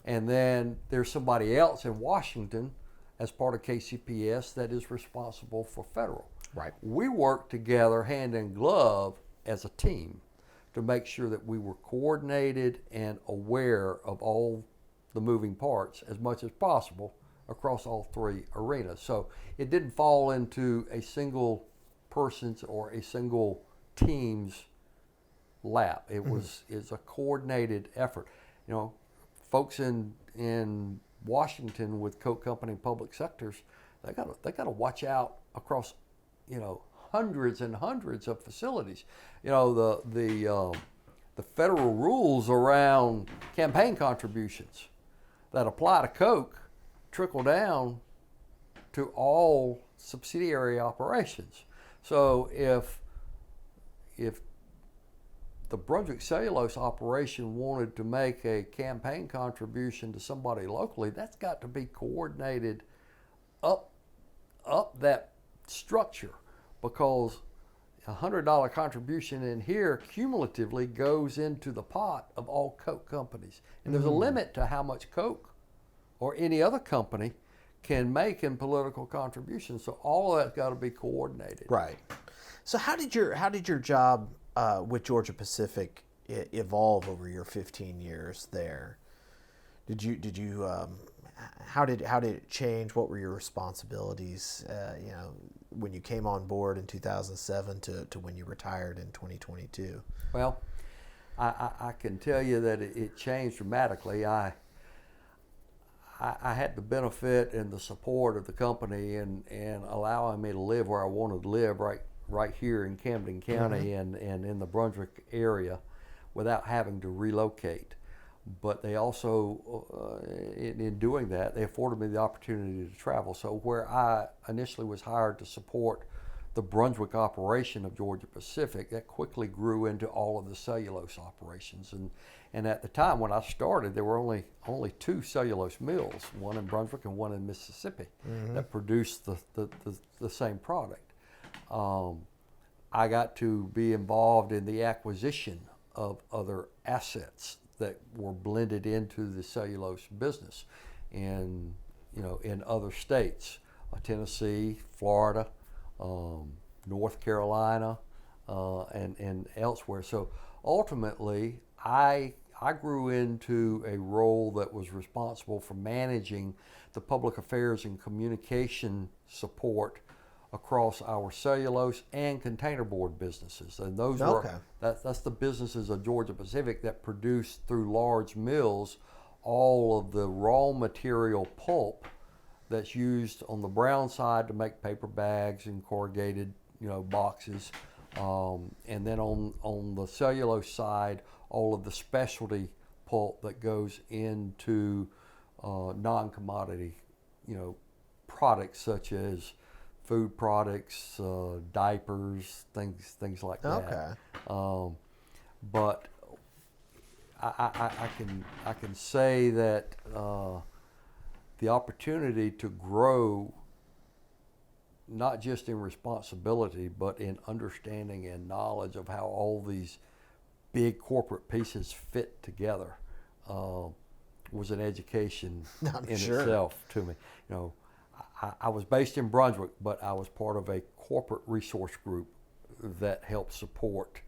And then there's somebody else in Washington as part of KCPS that is responsible for federal. Right. We worked together hand in glove as a team to make sure that we were coordinated and aware of all the moving parts as much as possible across all 3 arenas. So it didn't fall into a single person's or a single team's lap. It's a coordinated effort. Folks in Washington with Koch Company Public Sectors, they got to watch out across hundreds and hundreds of facilities. The federal rules around campaign contributions that apply to Koch trickle down to all subsidiary operations. So if the Brunswick Cellulose operation wanted to make a campaign contribution to somebody locally, that's got to be coordinated up that structure, because $100 contribution in here cumulatively goes into the pot of all Koch companies. And there's a limit to how much Koch or any other company can make in political contributions. So all of that's got to be coordinated. Right. So how did your job with Georgia Pacific evolve over your 15 years there? How did it change? What were your responsibilities? When you came on board in 2007 to when you retired in 2022. Well, I can tell you that it changed dramatically. I had the benefit and the support of the company and allowing me to live where I wanted to live, right here in Camden County and in the Brunswick area, without having to relocate. But they also, in doing that, they afforded me the opportunity to travel. So where I initially was hired to support the Brunswick operation of Georgia Pacific, that quickly grew into all of the cellulose operations. And at the time when I started, there were only 2 cellulose mills, one in Brunswick and one in Mississippi, that produced the same product. I got to be involved in the acquisition of other assets that were blended into the cellulose business in other states, Tennessee, Florida, North Carolina, and elsewhere. So ultimately, I grew into a role that was responsible for managing the public affairs and communication support across our cellulose and containerboard businesses, and those Okay. that's the businesses of Georgia Pacific that produce through large mills all of the raw material pulp that's used on the brown side to make paper bags and corrugated, boxes, and then on the cellulose side, all of the specialty pulp that goes into non-commodity, products such as food products, diapers, things like that. Okay. But I can say that the opportunity to grow, not just in responsibility, but in understanding and knowledge of how all these big corporate pieces fit together, was an education in Sure. itself to me. I was based in Brunswick, but I was part of a corporate resource group that helped support,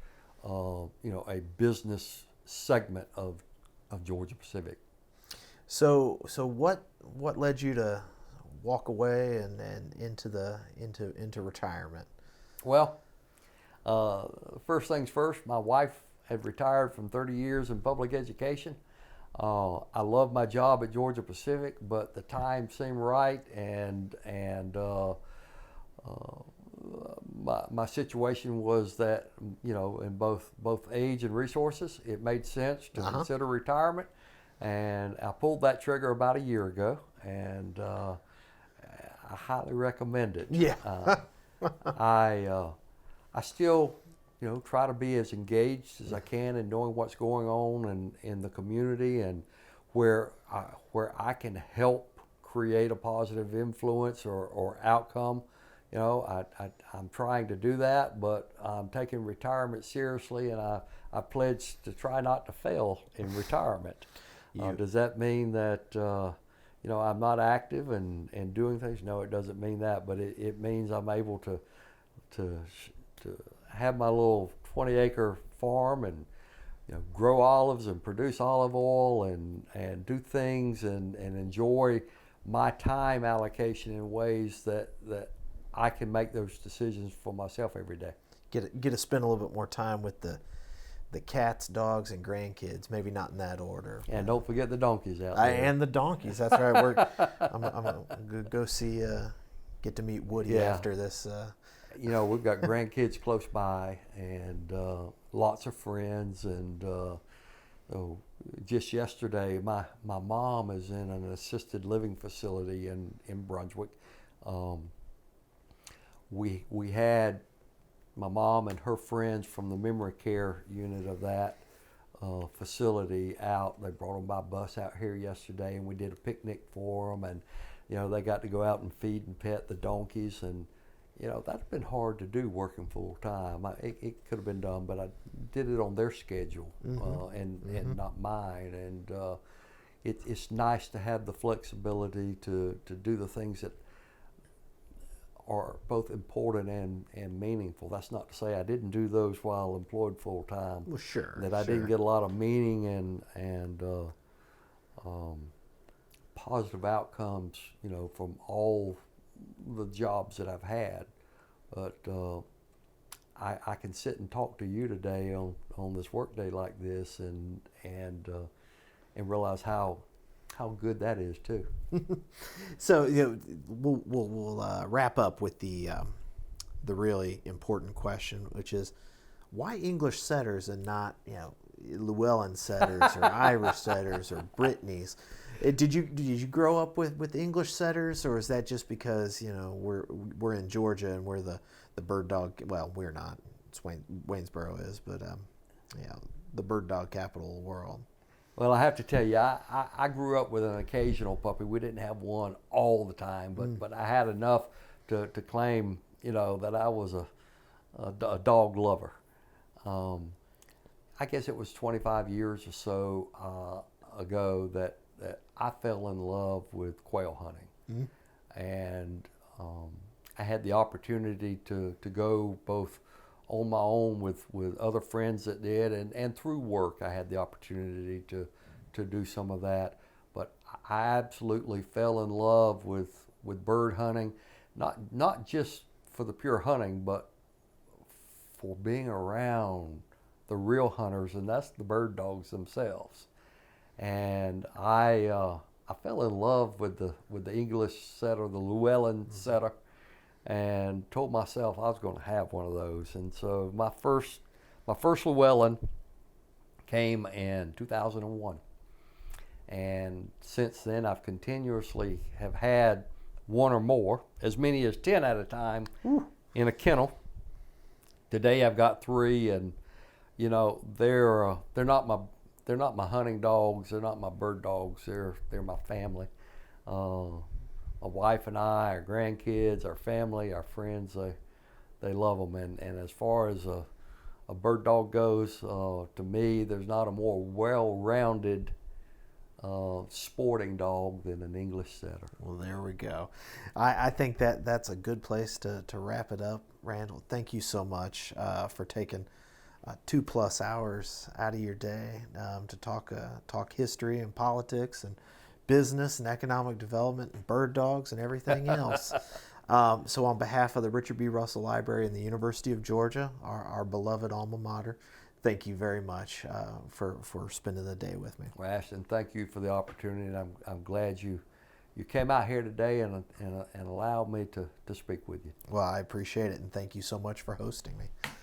a business segment of Georgia Pacific. So what led you to walk away and into retirement? Well, first things first, my wife had retired from 30 years in public education. I love my job at Georgia Pacific, but the time seemed right, and my situation was that, in both age and resources, it made sense to consider retirement, and I pulled that trigger about a year ago, and I highly recommend it. Yeah. I still, try to be as engaged as I can in knowing what's going on in the community, and where I can help create a positive influence or outcome. I'm trying to do that, but I'm taking retirement seriously, and I pledged to try not to fail in retirement. Does that mean that I'm not active and doing things? No, it doesn't mean that, but it means I'm able to have my little 20-acre farm and grow olives and produce olive oil and do things and enjoy my time allocation in ways that I can make those decisions for myself every day. Get to spend a little bit more time with the cats, dogs, and grandkids. Maybe not in that order. And don't forget the donkeys out there. And the donkeys. That's right. I'm gonna go see. Get to meet Woody after this. We've got grandkids close by, and lots of friends, and just yesterday, my mom is in an assisted living facility in Brunswick. We had my mom and her friends from the memory care unit of that facility out. They brought them by bus out here yesterday, and we did a picnic for them, and they got to go out and feed and pet the donkeys, and that's been hard to do working full time. It could have been done, but I did it on their schedule, and not mine. And it's nice to have the flexibility to do the things that are both important and meaningful. That's not to say I didn't do those while employed full time. Well, sure. That I didn't get a lot of meaning and positive outcomes, from all the jobs that I've had. But I can sit and talk to you today on this work day like this and realize how good that is too. So we'll wrap up with the really important question, which is why English setters and not Llewellyn setters or Irish setters or Brittany's? Did you grow up with English setters, or is that just because we're in Georgia and we're the bird dog? Well, we're not. It's Waynesboro is, but the bird dog capital of the world. Well, I have to tell you, I grew up with an occasional puppy. We didn't have one all the time, but I had enough to claim, that I was a dog lover. I guess it was 25 years or so ago that I fell in love with quail hunting. And I had the opportunity to go both on my own with other friends that did, and through work I had the opportunity to do some of that. But I absolutely fell in love with bird hunting, not just for the pure hunting, but for being around the real hunters, and that's the bird dogs themselves. And I fell in love with the English setter, the Llewellyn setter, and told myself I was going to have one of those. And so my first Llewellyn came in 2001, and since then I've continuously have had one or more, as many as 10 at a time, in a kennel. Today I've got 3, and you know they're not my hunting dogs. They're not my bird dogs. They're my family. My wife and I, our grandkids, our family, our friends, they love them. And as far as a bird dog goes, to me, there's not a more well-rounded sporting dog than an English setter. Well, there we go. I think that's a good place to wrap it up. Randal, thank you so much for taking 2+ hours out of your day to talk history and politics and business and economic development and bird dogs and everything else. So on behalf of the Richard B. Russell Library and the University of Georgia, our beloved alma mater, thank you very much for spending the day with me. Well, Ashton, thank you for the opportunity, and I'm glad you came out here today and allowed me to speak with you. Well, I appreciate it, and thank you so much for hosting me.